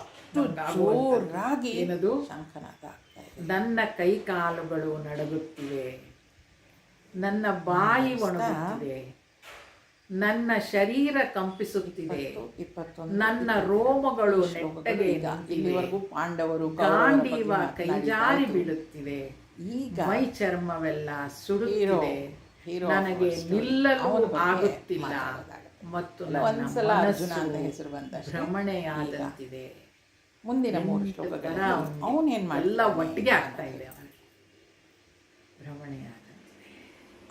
ಜೋರಾಗಿ ಏನದು ಶಂಖನಾದ ಆಗ್ತಾ ಇದೆ. ನನ್ನ ಕೈ ಕಾಲುಗಳು ನಡುಗುತ್ತಿವೆ, ನನ್ನ ಬಾಯಿ ಒಣಗುತ್ತಿದೆ, ನನ್ನ ಶರೀರ ಕಂಪಿಸುತ್ತಿದೆ, ನನ್ನ ರೋಮಗಳು ನೆಟ್ಟಗೆ ಇಲ್ಲಿವರೆಗೂ ಪಾಂಡವರು ಗಾಂಡೀವ ಕೈಜಾರಿ ಬೀಳುತ್ತಿವೆ, ಈಗ ಮೈ ಚರ್ಮವೆಲ್ಲ ಸುಡುತ್ತಿದೆ, ನನಗೆ ನಿಲ್ಲಲು ಆಗುತ್ತಿಲ್ಲ ಮತ್ತು ಒಂದ್ಸಲ ಅರ್ಜುನ ಅಂತ ಹೆಸರು ಬಂದ ಭ್ರಮಣೆಯಾದಂತಿದೆ. ಮುಂದಿನ 3 ಶ್ಲೋಕಗಳ ಅವನೇನ್ ಎಲ್ಲ ಒಟ್ಟಿಗೆ ಆಗ್ತಾ ಇದೆ ಅವನಿಗೆ ಭ್ರಮಣೆಯಾದಂತಿದೆ.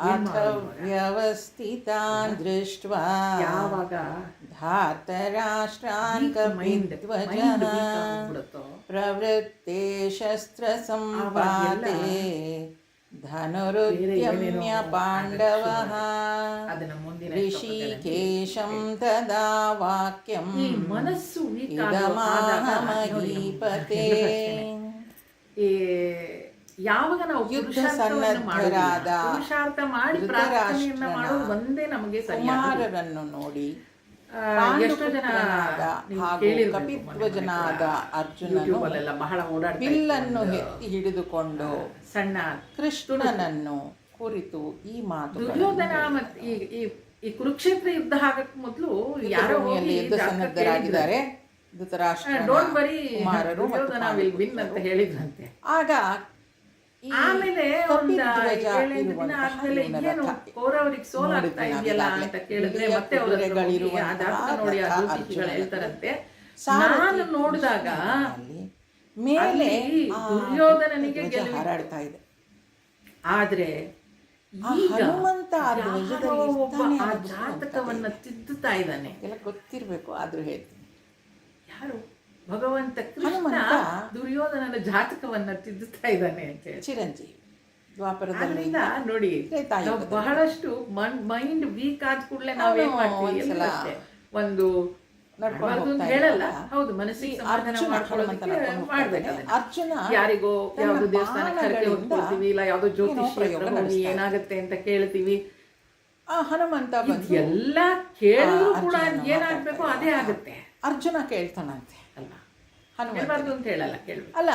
ಅಥ ವ್ಯವಸ್ಥಿತಾನ್ ದೃಷ್ಟ್ವಾ ಯಾವಾಗ ಧಾರ್ತರಾಷ್ಟ್ರಾನ್ ಕಪಿಧ್ವಜಃ ಪ್ರವೃತ್ತೆ ಶಸ್ತ್ರ ಸಂಪಾತೆ ಧನುರುದ್ಯಮ್ಯ ಪಾಂಡವಃ ಋಷಿಕೇಶಂ ತದಾ ವಾಕ್ಯಂ ಇದಮಾಹಮಹೀಪತೆ. ಯಾವಾಗ ನಾವು ಯುದ್ಧ ಸನ್ನದ್ಧರಾದ ಪುರುಷಾರ್ಥ ಮಾಡಿ ಪ್ರಾರ್ಥನೆಯನ್ನ ಮಾಡೋದು ಒಂದೇ ನಮಗೆ ಕುಮಾರರನ್ನು ನೋಡಿ ಕಪಿಧ್ವಜನಾದ ಅರ್ಜುನನು ಬಹಳ ಬಿಲ್ಲನ್ನು ಎತ್ತಿ ಹಿಡಿದುಕೊಂಡು ಸಣ್ಣ ಕೃಷ್ಣನನ್ನು ಕುರಿತು ಈ ಮಾತು. ದುರ್ಯೋಧನ ಮತ್ತು ಈ ಕುರುಕ್ಷೇತ್ರ ಯುದ್ಧ ಆಗಕ್ ಮೊದಲು ಯಾರೋ ಯುದ್ಧ ಸನ್ನದ್ಧರಾಗಿದ್ದಾರೆ ಕುಮಾರರು ಅಂತ ಹೇಳಿದ್ರಂತೆ. ಆಗ ಆಮೇಲೆ ಕೌರವರಿಗೆ ಸೋಲಾಗ್ತಾ ಇದೆಯಲ್ಲ ಅಂತ ಕೇಳಿದ್ರೆ ಮತ್ತೆ ಹೇಳ್ತಾರಂತೆ. ನಾನು ನೋಡಿದಾಗ ಮೇಲೆ ದುರ್ಯೋಧನನಿಗೆ ಹಾರಾಡ್ತಾ ಇದೆ. ಆದ್ರೆ ಹನುಮಂತ ಆ ಜಾತಕವನ್ನ ತಿದ್ದುತ್ತಾ ಇದ್ದಾನೆ. ಎಲ್ಲ ಗೊತ್ತಿರ್ಬೇಕು, ಆದ್ರೂ ಹೇಳ್ತೀನಿ. ಯಾರು? ಭಗವಂತ ಕೃಷ್ಣ ದುರ್ಯೋಧನನ ಜಾತಕವನ್ನ ತಿದ್ದುತ್ತಾ ಇದ್ದಾನೆ ಅಂತ ಹೇಳಿ. ಚಿರಂಜೀವಿ ದ್ವಾಪರದಲ್ಲಿ ನೋಡಿ, ಬಹಳಷ್ಟು ಮೈಂಡ್ ವೀಕ್ ಆದ ಕೂಡಲೇ ನಾವೇನ್ ಮಾಡ್ತೀವಿ ಒಂದು ಹೇಳಲ್ಲ. ಹೌದು, ಮನಸ್ಸಿಗೆ ಸಮಾಧಾನ ಮಾಡ್ಬೇಕು. ಅರ್ಜುನ ಯಾರಿಗೋ ಯಾವ್ದು ದೇವಸ್ಥಾನಕ್ಕೆ ಕರೆಗೆ ಹೋಗ್ತೀವಿ, ಇಲ್ಲ ಯಾವ್ದೋ ಜ್ಯೋತಿಷಿ ಏನಾಗುತ್ತೆ ಅಂತ ಕೇಳ್ತೀವಿ. ಹನುಮಂತ ಎಲ್ಲ ಕೇಳಿದ್ರು ಕೂಡ ಏನಾಗ್ಬೇಕು ಅದೇ ಆಗುತ್ತೆ. ಅರ್ಜುನ ಕೇಳ್ತಾನಂತೆ ಅಲ್ಲ, ಹನುಮಂತ ಅಂತ ಹೇಳಲ್ಲ, ಅಲ್ಲ.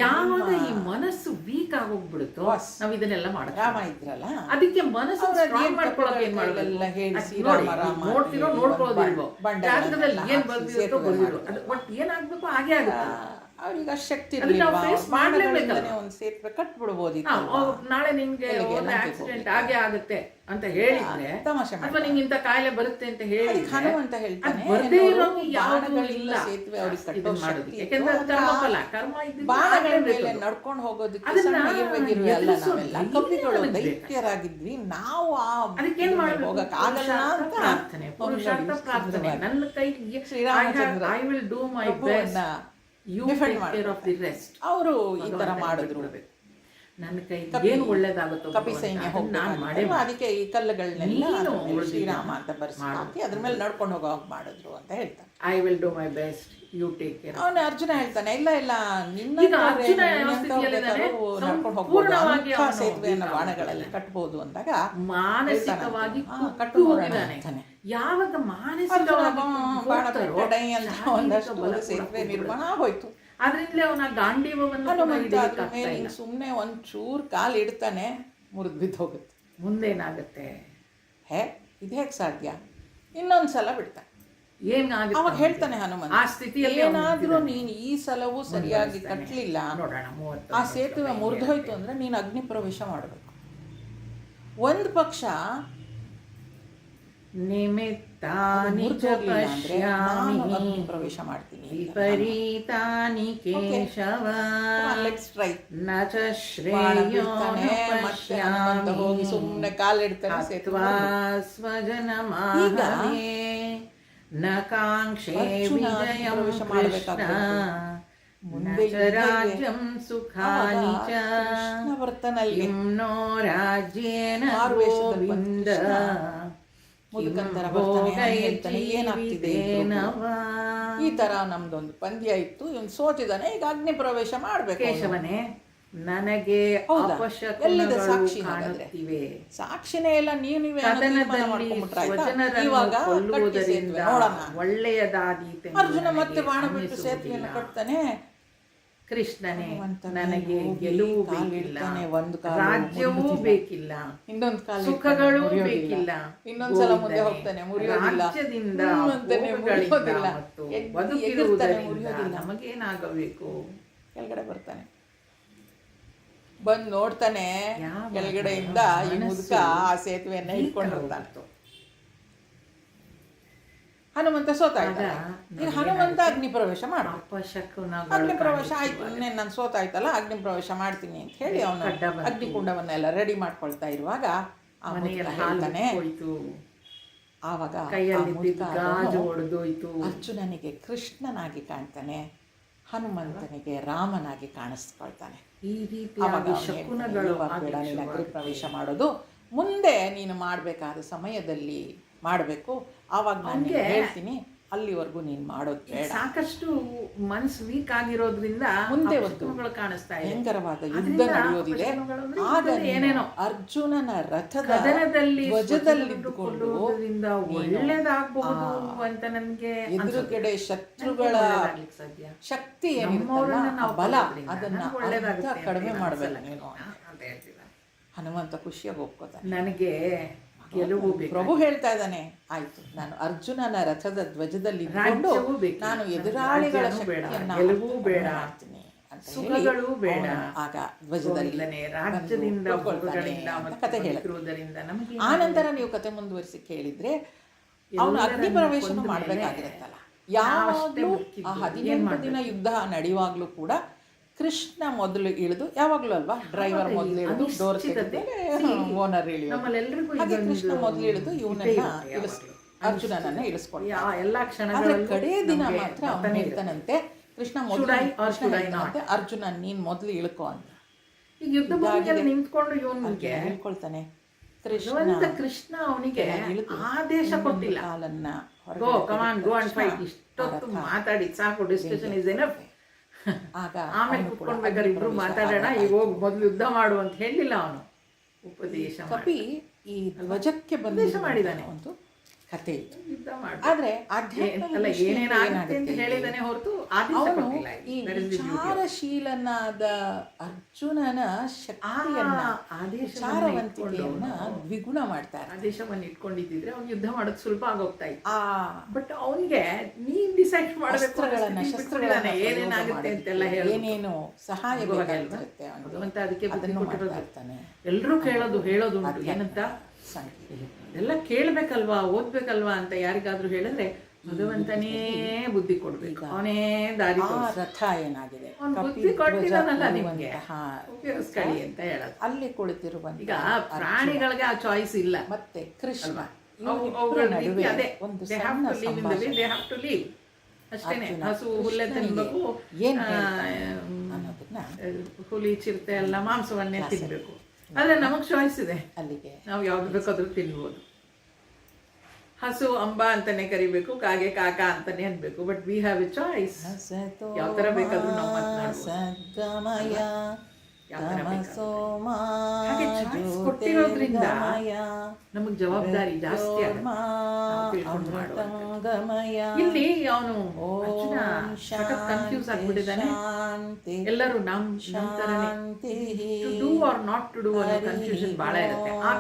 ಯಾವಾಗ ಈ ಮನಸ್ಸು ವೀಕ್ ಆಗೋಗ್ಬಿಡುತ್ತೋ ನಾವ್ ಇದನ್ನೆಲ್ಲ ರಾಮ ಇದ್ರಲ್ಲ, ಅದಕ್ಕೆ ಮನಸ್ಸು ಸ್ಟ್ರಾಂಗ್ ಮಾಡ್ಕೊಳ್ಳೋಕೆ ಏನ್ ಮಾಡೋದು? ನೋಡ್ತಿರೋ ನೋಡ್ಕೊಳ್ಳೋದಿಲ್ವೋ, ಜಾತಕದಲ್ಲಿ ಏನ್ ಬರ್ದಿರುತ್ತೋ ಬರ್ದಿರೋ ಒಟ್ಟು ಏನಾಗ್ಬೇಕು ಹಾಗೆ ಆಗುತ್ತೆ. ಅವ್ರಿಗೆ ಶಕ್ತಿ ಒಂದು ಸೇತುವೆ ಕಟ್ಬಿಡ್ಬೋದಿತ್ತು. ನಾಳೆ ನಿಮ್ಗೆ ಆಕ್ಸಿಡೆಂಟ್ ಆಗೇ ಆಗುತ್ತೆ ಅಂತ ಹೇಳಿದ್ರೆ, ಅಥವಾ ನಿಂಗೆ ಇಂಥ ಕಾಯಿಲೆ ಬರುತ್ತೆ ಅಂತ ಹೇಳಿ ಹನುಮಂತ ಹೇಳ್ತಾನೆ, ಸೇತುವೆ ಅವ್ರಿಗೆ ಕಟ್ಟೋ ಶಕ್ತಿ. ಯಾಕೆಂದ್ರೆ ಕರ್ಮ ಬಾಣಗಳ ಮೇಲೆ ನಡ್ಕೊಂಡು ಹೋಗೋದಕ್ಕೆ ಅಲ್ಲ. ನಾವೆಲ್ಲ ಕಪಿಗಳು ದೈತ್ಯರಾಗಿದ್ವಿ, ನಾವು ಹೋಗಕ್ ಆಗಲ್ಲ ಅಂತ ಪ್ರಾರ್ಥನೆ, ಪುರುಷಾರ್ಥ ಪ್ರಾರ್ಥನೆ. ನನ್ನ ಕೈಗೆ Sriramachandra I will do my best, ಅವರು ಈ ತರ ಮಾಡಿದ್ರು. ನನ್ನ ಕೈ ಏನು ಒಳ್ಳೇದಾಗುತ್ತೋ ಕಪಿ ಸೈನ್ಯ ಹೋಗ್ಬೇಕು, ಅದಕ್ಕೆ ಈ ಕಲ್ಲುಗಳನ್ನೆಲ್ಲ ಶ್ರೀರಾಮ ಅಂತ ಬರ್ಸಿ ಹಾಕಿ ಅದ್ರ ಮೇಲೆ ನಡ್ಕೊಂಡು ಹೋಗೋ ಮಾಡಿದ್ರು ಅಂತ ಹೇಳ್ತಾನೆ. I will do my best, you take care. ಅವನು ಅರ್ಜುನ ಹೇಳ್ತಾನೆ, ಇಲ್ಲ ಇಲ್ಲ, ನಿನ್ನ ನಡ್ಕೊಂಡು ಹೋಗ್ಬೋದು, ಸೇತುವೆಯನ್ನು ಬಾಣಗಳಲ್ಲಿ ಕಟ್ಬೋದು ಅಂದಾಗ ಮಾನಸಿಕವಾಗಿ ಯಾವಾಗ ಒಂದಷ್ಟು ಸೇತುವೆ ನಿರ್ಮಾಣ ಆಗೋಯ್ತು. ಅದರಿಂದಲೇ ಅವನ ಗಾಂಡೀವವನ್ನು ಸುಮ್ಮನೆ ಒಂಚೂರು ಕಾಲು ಇಡ್ತಾನೆ, ಮುರಿದು ಬಿದ್ದು ಹೋಗುತ್ತೆ. ಮುಂದೇನಾಗುತ್ತೆ? ಇದು ಹೇಗೆ ಸಾಧ್ಯ? ಇನ್ನೊಂದ್ಸಲ ಬಿಡ್ತಾನೆ. ಅವಾಗ ಹೇಳ್ತಾನೆ ಹನುಮಂತ, ಆ ಸ್ಥಿತಿಯಲ್ಲಿ ಏನಾದ್ರೂ ನೀನು ಈ ಸಲವೂ ಸರಿಯಾಗಿ ಕಟ್ಟಲಿಲ್ಲ, ಆ ಸೇತುವೆ ಮುರಿದೋಯ್ತು ಅಂದ್ರೆ ನೀನು ಅಗ್ನಿ ಪ್ರವೇಶ ಮಾಡಬೇಕು. ಒಂದು ಪಕ್ಷ ನಿಮಿತ್ತಾನಿ ಚ ಪಶ್ಯಾಮಿ ಪ್ರವೇಶ ಮಾಡ್ತೀನಿ. ವಿಪರೀತಾನಿ ಕೇಶವ ಲೆಟ್ಸ್ ಟ್ರೈ. ನ ಚ ಶ್ರೇಯೋ ಪಶ್ಯಾಮಿ ಹೋಗಿ ಸುಮ್ಮನೆ ಕಾಲಿಡ್ತಾನೆ ಸ್ವಜನಮಾಹವೇ ನ ಕಾಂಕ್ಷೇ ವಿಜಯಂ ಕೃಷ್ಣ ಮುಂದೆ ರಾಜ್ಯಂ ಸುಖಾನಿ ಚ ಕಿಂ ನೋ ರಾಜ್ಯೇನ ಗೋವಿಂದ ಮುದುಕಂತರ ಏನಾಗ್ತಿದೆ. ಈ ತರ ನಮ್ದೊಂದು ಪಂದ್ಯ ಇತ್ತು. ಇವನು ಸೋತಿದ್ದಾನೆ, ಈಗ ಅಗ್ನಿ ಪ್ರವೇಶ ಮಾಡ್ಬೇಕು. ಕೇಶವನೇ, ನನಗೆ ಎಲ್ಲಿದೆ ಸಾಕ್ಷಿ? ಕಾಣುತ್ತಿವೆ ಸಾಕ್ಷಿನೇ ಇಲ್ಲ. ನೀವೇ ಇವಾಗ ಒಳ್ಳೆಯದಾದೀತೆ. ಅರ್ಜುನ ಮತ್ತೆ ಬಾಣ ಬಿಟ್ಟು ಸೇತುವೆಯನ್ನು ಕಟ್ತಾನೆ. ಕೃಷ್ಣನೇ, ನನಗೆ ಗೆಲುವು ಬೇಕಿಲ್ಲ, ರಾಜ್ಯವೂ ಬೇಕಿಲ್ಲ, ಇನ್ನೊಂದು ಕಾಲ ಸುಖಗಳೂ ಬೇಕಿಲ್ಲ. ಇನ್ನೊಂದ್ಸಲ ಮುಂದೆ ಹೋಗ್ತಾನೆ, ಮುರಿಯೋದಿಲ್ಲ. ರಾಜ್ಯದಿಂದ ನಮಗೇನಾಗಬೇಕು? ಕೆಳಗಡೆ ಬರ್ತಾನೆ, ಬಂದು ನೋಡ್ತಾನೆ. ಕೆಳಗಡೆಯಿಂದ ಈ ಮುದುಕ ಆ ಸೇತುವೆಯನ್ನ ಇಟ್ಕೊಂಡಿರ್ತಾನೆ. ಹನುಮಂತ ಸೋತಾಯ್ತಲ್ಲ, ಈಗ ಹನುಮಂತ ಅಗ್ನಿ ಪ್ರವೇಶ ಮಾಡ. ಅಗ್ನಿ ಪ್ರವೇಶ ಆಯ್ತು, ಇನ್ನೇನು ನಾನು ಸೋತಾಯ್ತಲ್ಲ, ಅಗ್ನಿ ಪ್ರವೇಶ ಮಾಡ್ತೀನಿ ಅಂತ ಹೇಳಿ ಅವನು ಅಗ್ನಿಕುಂಡವನ್ನೆಲ್ಲ ರೆಡಿ ಮಾಡ್ಕೊಳ್ತಾ ಇರುವಾಗ ಹೇಳ್ತಾನೆ. ಆವಾಗ ಅರ್ಜುನನಿಗೆ ಕೃಷ್ಣನಾಗಿ ಕಾಣ್ತಾನೆ, ಹನುಮಂತನಿಗೆ ರಾಮನಾಗಿ ಕಾಣಿಸ್ಕೊಳ್ತಾನೆ. ಈ ರೀತಿ ಅಗ್ನಿ ಪ್ರವೇಶ ಮಾಡೋದು ಮುಂದೆ ನೀನು ಮಾಡಬೇಕಾದ ಸಮಯದಲ್ಲಿ ಮಾಡಬೇಕು. ಆವಾಗ ನಾನು ಹೇಳ್ತೀನಿ, ಅಲ್ಲಿವರೆಗೂ ನೀನು ಮಾಡೋದು ಬೇಡ. ಸಾಕಷ್ಟು ಮನಸ್ಸು ವೀಕ್ ಆಗಿರೋದ್ರಿಂದ ಮುಂದೆ ಒಂದು ಕಾಣಿಸ್ತಾ ಇದೆ, ಭಯಂಕರವಾದ ಯುದ್ಧ ನಡೆಯೋದಿದೆ. ಆಗ ಏನೇನೋ ಅರ್ಜುನನ ರಥದ ಧ್ವಜದಲ್ಲಿದ್ದುಕೊಂಡು ಒಳ್ಳೆದಾಗಬಹುದು ಅಂತ ನನಗೆ ಎದುರುಗಡೆ ಶತ್ರುಗಳ ಶಕ್ತಿ ಏನಿರುತ್ತಲ್ಲ, ಬಲ, ಅದನ್ನ ಕಡಿಮೆ ಮಾಡಬೇಕು ಹನುಮಂತ ಖುಷಿಯಾಗಿ ಒಪ್ಕೋತಾನೆ. ನನಗೆ ಗೆಲುವು ಪ್ರಭು ಹೇಳ್ತಾ ಇದ್ದಾನೆ, ಆಯ್ತು, ನಾನು ಅರ್ಜುನನ ರಥದ ಧ್ವಜದಲ್ಲಿ ನಾನು ಎದುರಾಳಿಗಳ ಗೆಲುವು ಬೇಡ, ಸುಖಗಳು ಬೇಡ. ಆಗ ಧ್ವಜದಲ್ಲಿ ರಾಜ್ಯದಿಂದ ಕತೆ ಹೇಳುವುದರಿಂದ ಆ ನಂತರ ನೀವು ಕತೆ ಮುಂದುವರಿಸಿ ಕೇಳಿದ್ರೆ ಅವನು ಅಗ್ನಿ ಪ್ರವೇಶನ ಮಾಡಬೇಕಾಗಿರುತ್ತಲ್ಲ. ಯಾವಾಗಲೂ ಆ 18 ದಿನ ಯುದ್ಧ ನಡೆಯುವಾಗ್ಲೂ ಕೂಡ ಕೃಷ್ಣ ಮೊದಲು ಇಳಿದು, ಯಾವಾಗಲೂ ಅಲ್ವಾ ಡ್ರೈವರ್ ಮೊದಲು ಇಳಿದು ಡೋರ್ ಓನರ್ ಇಳಿಯೋದು, ಹಾಗೆ ಕೃಷ್ಣ ಮೊದಲು ಇಳಿದು ಇವನನ್ನ ಅರ್ಜುನನನ್ನ ಇಳಿಸ್ಕೊಳ್ತಾನೆ. ಕಡೇ ದಿನ ಮಾತ್ರ ಅವನು ಹೇಳ್ತಾನಂತೆ, ಕೃಷ್ಣ ಮೊದಲು ಅರ್ಜುನ ನೀನ್ ಮೊದಲು ಇಳ್ಕೊ ಅಂತ. ನಿಂತ್ಕೊಂಡು ಹೇಳ್ಕೊಳ್ತಾನೆ. ಕೃಷ್ಣ ಅವನಿಗೆ ಆದೇಶ ಕೊಟ್ಟಿಲ್ಲ, ಮಾತಾಡಿ ಸಾಕು, ಡಿಸ್ಕಷನ್ ಇಸ್ ಎನಫ್, ಆಮೇಲೆ ಕುತ್ಕೊಂಡ್ಬೇಕಾದ್ರೆ ಇಬ್ರು ಮಾತಾಡೋಣ, ಈಗ ಹೋಗಿ ಮೊದಲು ಯುದ್ಧ ಮಾಡು ಅಂತ ಹೇಳಿಲ್ಲ ಅವನು. ಉಪದೇಶ ಕಪಿ ಈ ಧ್ವಜಕ್ಕೆ ಬಂದೇಶ ಮಾಡಿದಾನೆ ಒಂದು ಕತೆ ಇತ್ತು. ಆದ್ರೆ ಏನೇನಾಗುತ್ತೆ ಅಂತ ಹೇಳಿದಾನೆ ಹೊರತು ಈ ವಿಚಾರಶೀಲನಾದ ಅರ್ಜುನನ ಶಕ್ತಿಯನ್ನ, ವಿಚಾರವಂತಿಕೆಯನ್ನ ದ್ವಿಗುಣ ಮಾಡ್ತಾರೆ. ಆದೇಶವನ್ನು ಇಟ್ಕೊಂಡಿದ್ದಿದ್ರೆ ಅವ್ನು ಯುದ್ಧ ಮಾಡೋದು ಸುಲಭ ಆಗೋಗ್ತಾ ಇತ್ತು. ಬಟ್ ಅವನಿಗೆ ನೀನ್ ಡಿಸೈಡ್ ಮಾಡಬೇಕು, ಶಸ್ತ್ರಗಳನ್ನ ಏನೇನಾಗುತ್ತೆ ಅಂತೆಲ್ಲ ಹೇಳಿ ಏನೇನು ಸಹಾಯ ಬೇಕಾಗಿರುತ್ತೆ ಅಂತ. ಅದಕ್ಕೆ ಎಲ್ಲರೂ ಹೇಳೋದು ಉಂಟು, ಏನಂತ ಎಲ್ಲ ಕೇಳ್ಬೇಕಲ್ವಾ, ಓದ್ಬೇಕಲ್ವಾ ಅಂತ ಯಾರಿಗಾದ್ರೂ ಹೇಳಿದ್ರೆ ಭಗವಂತನೇ ಬುದ್ಧಿ ಕೊಡ್ಬೇಕು, ಅವನೇ ದಾರಿ. ರಥ ಏನಾಗಿದೆ, ಬುದ್ಧಿ ಕೊಟ್ಟಿದ್ದಾನಲ್ಲ ನಿಮಗೆ, ಉಪಯೋಗಿಸ್ಕೊಳ್ಳಿ ಅಂತ ಹೇಳೋದು. ಅಲ್ಲಿ ಕುಳಿತಿರುವಂತ ಈಗ ಪ್ರಾಣಿಗಳಿಗೆ ಆ ಚಾಯ್ಸ್ ಇಲ್ಲ. ಮತ್ತೆ ಕೃಷ್ಣ ಅಷ್ಟೇನೆ, ಹಸು ಹುಲ್ಲೆ ತಿನ್ಬೇಕು, ಹುಲಿ ಚಿರತೆ ಎಲ್ಲ ಮಾಂಸವನ್ನೇ ತಿನ್ಬೇಕು. ಆದ್ರೆ ನಮಗ್ ಚಾಯ್ಸ್ ಇದೆ, ಅಲ್ಲಿಗೆ ನಾವು ಯಾವ್ದು ಬೇಕಾದ್ರೂ ತಿನ್ಬೋದು. ಹಸು ಅಂಬ ಅಂತಾನೆ ಕರಿಬೇಕು, ಕಾಗೆ ಕಾಕ ಅಂತಾನೆ ಅನ್ಬೇಕು, but we have A choice. ಯಾವ ತರ ಬೇಕಾದ್ರೂ ನಾವು ಕೊಟ್ಟಿರೋದ್ರಿಂದ ನಮಗ್ ಜವಾಬ್ದಾರಿ ಜಾಸ್ತಿ. ಇಲ್ಲಿ ಅವನು ಕನ್ಫ್ಯೂಸ್ ಆಗ್ಬಿಟ್ಟಿದ್ದಾನೆ. ಎಲ್ಲರೂ ನಮ್ do or not to do ಅನ್ನೋ ಕನ್ಫ್ಯೂಷನ್ ಬಹಳ ಇರುತ್ತೆ. ಆ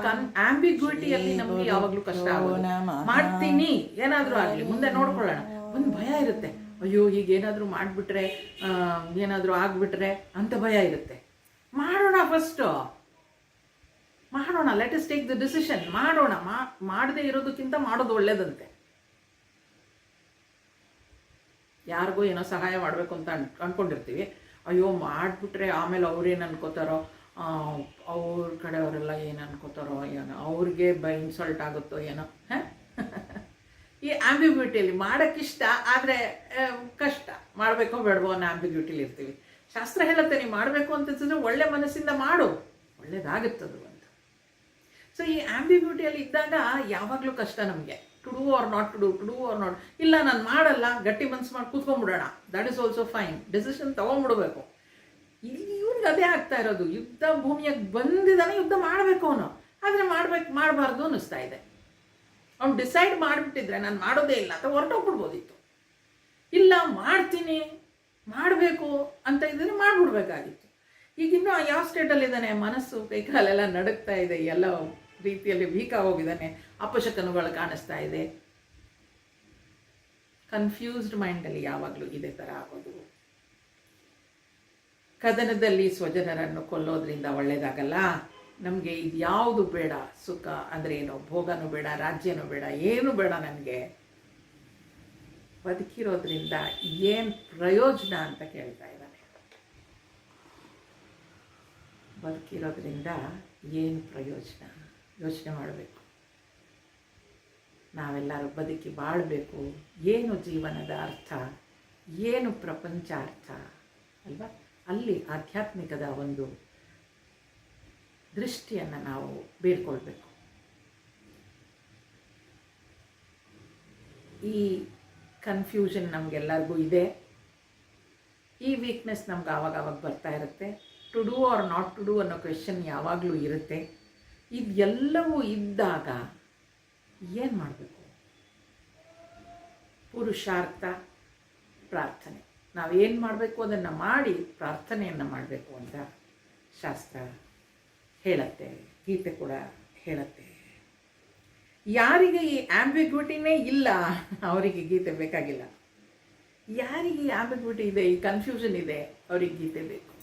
ಆಂಬಿಗ್ವಿಟಿಯಲ್ಲಿ ನಮ್ಗೆ ಯಾವಾಗ್ಲೂ ಕಷ್ಟ ಆಗೋದು. ಮಾಡ್ತೀನಿ ಏನಾದ್ರೂ ಆಗ್ಲಿ, ಮುಂದೆ ನೋಡ್ಕೊಳ್ಳೋಣ, ಒಂದ್ ಭಯ ಇರುತ್ತೆ. ಅಯ್ಯೋ ಹೀಗೇನಾದ್ರೂ ಮಾಡ್ಬಿಟ್ರೆ, ಏನಾದ್ರೂ ಆಗ್ಬಿಟ್ರೆ ಅಂತ ಭಯ ಇರುತ್ತೆ. ಮಾಡೋಣ ಫಸ್ಟ್. ಮಾಡೋಣ, let us take the decision, ಮಾಡೋಣ. ಮಾಡದೇ ಇರೋದಕ್ಕಿಂತ ಮಾಡೋದು ಒಳ್ಳೇದಂತೆ. ಯಾರಿಗೂ ಏನೋ ಸಹಾಯ ಮಾಡಬೇಕು ಅಂತ ಅಂದ್ಕೊಂಡಿರ್ತೀವಿ. ಅಯ್ಯೋ ಮಾಡಿಬಿಟ್ರೆ ಆಮೇಲೆ ಅವ್ರೇನು ಅನ್ಕೋತಾರೋ, ಅವ್ರ ಕಡೆಯವರೆಲ್ಲ ಏನು ಅನ್ಕೋತಾರೋ ಏನೋ, ಅವ್ರಿಗೆ ಇನ್ಸಲ್ಟ್ ಆಗುತ್ತೋ ಏನೋ. ಈ ಆಂಬಿಗ್ಯೂಟಿಯಲ್ಲಿ ಮಾಡೋಕ್ಕಿಷ್ಟ ಆದರೆ ಕಷ್ಟ, ಮಾಡಬೇಕೋ ಬೇಡವೋ ಅನ್ನೋ ಆಂಬಿಗ್ಯೂಟಿಲಿ ಇರ್ತೀವಿ. ಶಾಸ್ತ್ರ ಹೇಳುತ್ತೆ, ನೀವು ಮಾಡಬೇಕು ಅಂತಂದ್ರೆ ಒಳ್ಳೆ ಮನಸ್ಸಿಂದ ಮಾಡು, ಒಳ್ಳೇದಾಗುತ್ತದು ಅಂತ. ಸೊ ಈ ಆಂಬಿಗ್ಯೂಟಿಯಲ್ಲಿ ಇದ್ದಾಗ ಯಾವಾಗಲೂ ಕಷ್ಟ ನಮಗೆ. To do or not to do, to do or not. ಇಲ್ಲ ನಾನು ಮಾಡಲ್ಲ, ಗಟ್ಟಿ ಮನಸ್ಸು ಮಾಡಿ ಕೂತ್ಕೊಂಡ್ಬಿಡೋಣ, that is also fine. Decision ತೊಗೊಂಡ್ಬಿಡ್ಬೇಕು. ಇಲ್ಲಿ ಇವ್ರಿಗೆ ಅದೇ ಆಗ್ತಾ ಇರೋದು. ಯುದ್ಧ ಭೂಮಿಯಾಗಿ ಬಂದಿದ್ದಾನೆ, ಯುದ್ಧ ಮಾಡಬೇಕು ಅವನು, ಆದರೆ ಮಾಡಬಾರ್ದು ಅನ್ನಿಸ್ತಾ ಇದೆ. ಅವ್ನು ಡಿಸೈಡ್ ಮಾಡಿಬಿಟ್ಟಿದ್ರೆ ನಾನು ಮಾಡೋದೇ ಇಲ್ಲ ಅಥವಾ ಹೊರಟೋಗ್ಬಿಡ್ಬೋದಿತ್ತು. ಇಲ್ಲ ಮಾಡ್ತೀನಿ, ಮಾಡಬೇಕು ಅಂತ ಇದ್ದರೆ ಮಾಡಿಬಿಡ್ಬೇಕಾಗಿತ್ತು. ಈಗಿನ್ನೂ ಯಾವ ಸ್ಟೇಟಲ್ಲಿದ್ದಾನೆ, ಮನಸ್ಸು ಕೈಕಾಲೆಲ್ಲ ನಡುಗ್ತಾ ಇದೆ, ಎಲ್ಲ ರೀತಿಯಲ್ಲಿ ವೀಕ್ ಹೋಗಿದ್ದಾನೆ, ಅಪಶಕನುಗಳು ಕಾಣಿಸ್ತಾ ಇದೆ. ಕನ್ಫ್ಯೂಸ್ಡ್ ಮೈಂಡಲ್ಲಿ ಯಾವಾಗಲೂ ಇದೇ ಥರ ಆಗೋದು. ಕದನದಲ್ಲಿ ಸ್ವಜನರನ್ನು ಕೊಲ್ಲೋದ್ರಿಂದ ಒಳ್ಳೆಯದಾಗಲ್ಲ. ನಮಗೆ ಇದು ಯಾವುದು ಬೇಡ, ಸುಖ ಅಂದರೆ ಏನು, ಭೋಗನೂ ಬೇಡ, ರಾಜ್ಯನೂ ಬೇಡ, ಏನೂ ಬೇಡ. ನನಗೆ ಬದುಕಿರೋದ್ರಿಂದ ಏನು ಪ್ರಯೋಜನ ಅಂತ ಕೇಳ್ತಾ ಇದ್ದಾನೆ. ಬದುಕಿರೋದ್ರಿಂದ ಏನು ಪ್ರಯೋಜನ ಯೋಚನೆ ಮಾಡಬೇಕು. ನಾವೆಲ್ಲರೂ ಬದುಕಿ ಬಾಳಬೇಕು. ಏನು ಜೀವನದ ಅರ್ಥ, ಏನು ಪ್ರಪಂಚ ಅರ್ಥ ಅಲ್ವಾ? ಅಲ್ಲಿ ಆಧ್ಯಾತ್ಮಿಕದ ಒಂದು ದೃಷ್ಟಿಯನ್ನು ನಾವು ಬೇಡ್ಕೊಳ್ಬೇಕು. ಈ ಕನ್ಫ್ಯೂಷನ್ ನಮಗೆಲ್ಲರಿಗೂ ಇದೆ. ಈ ವೀಕ್ನೆಸ್ ನಮ್ಗೆ ಆವಾಗ ಬರ್ತಾ ಇರುತ್ತೆ. To do or not to do ಅನ್ನೋ ಕ್ವೆಶ್ಚನ್ ಯಾವಾಗಲೂ ಇರುತ್ತೆ. ಇದೆಲ್ಲವೂ ಇದ್ದಾಗ ಏನು ಮಾಡಬೇಕು? ಪುರುಷಾರ್ಥ, ಪ್ರಾರ್ಥನೆ. ನಾವೇನು ಮಾಡಬೇಕು ಅದನ್ನು ಮಾಡಿ ಪ್ರಾರ್ಥನೆಯನ್ನು ಮಾಡಬೇಕು ಅಂತ ಶಾಸ್ತ್ರ ಹೇಳುತ್ತೆ, ಗೀತೆ ಕೂಡ ಹೇಳುತ್ತೆ. ಯಾರಿಗೆ ಈ ಆಂಬಿಗ್ವಿಟಿನೇ ಇಲ್ಲ ಅವರಿಗೆ ಗೀತೆ ಬೇಕಾಗಿಲ್ಲ. ಯಾರಿಗೆ ಈ ಆಂಬಿಗ್ವಿಟಿ ಇದೆ, ಈ ಕನ್ಫ್ಯೂಷನ್ ಇದೆ, ಅವರಿಗೆ ಗೀತೆ ಬೇಕು.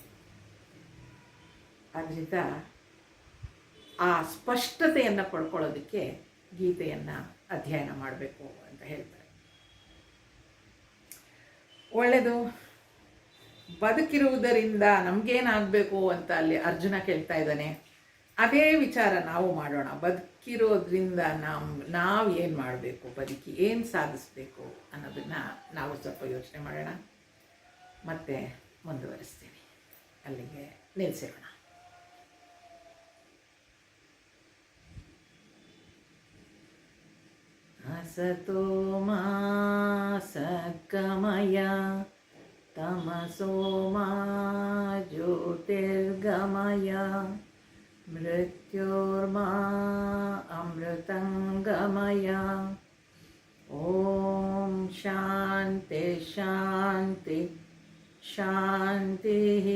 ಅದರಿಂದ ಆ ಸ್ಪಷ್ಟತೆಯನ್ನು ಪಡ್ಕೊಳ್ಳೋದಕ್ಕೆ ಗೀತೆಯನ್ನು ಅಧ್ಯಯನ ಮಾಡಬೇಕು ಅಂತ ಹೇಳ್ತಾರೆ. ಒಳ್ಳೆಯದು. ಬದುಕಿರುವುದರಿಂದ ನಮಗೇನಾಗಬೇಕು ಅಂತ ಅಲ್ಲಿ ಅರ್ಜುನ ಕೇಳ್ತಾ ಇದ್ದಾನೆ. ಅದೇ ವಿಚಾರ ನಾವು ಮಾಡೋಣ. ಬದುಕಿರೋದ್ರಿಂದ ನಾವು ಏನು ಮಾಡಬೇಕು, ಬದುಕಿ ಏನು ಸಾಧಿಸಬೇಕು ಅನ್ನೋದನ್ನು ನಾವು ಸ್ವಲ್ಪ ಯೋಚನೆ ಮಾಡೋಣ. ಮತ್ತೆ ಮುಂದುವರಿಸ್ತೀನಿ. ಅಲ್ಲಿಗೆ ನಿಲ್ಲಿಸೋಣ. असतो मा सद्गमय तमसो मा ज्योतिर्गमय मृत्योर्मा अमृतंगमय ॐ शान्ति शान्ति शान्तिः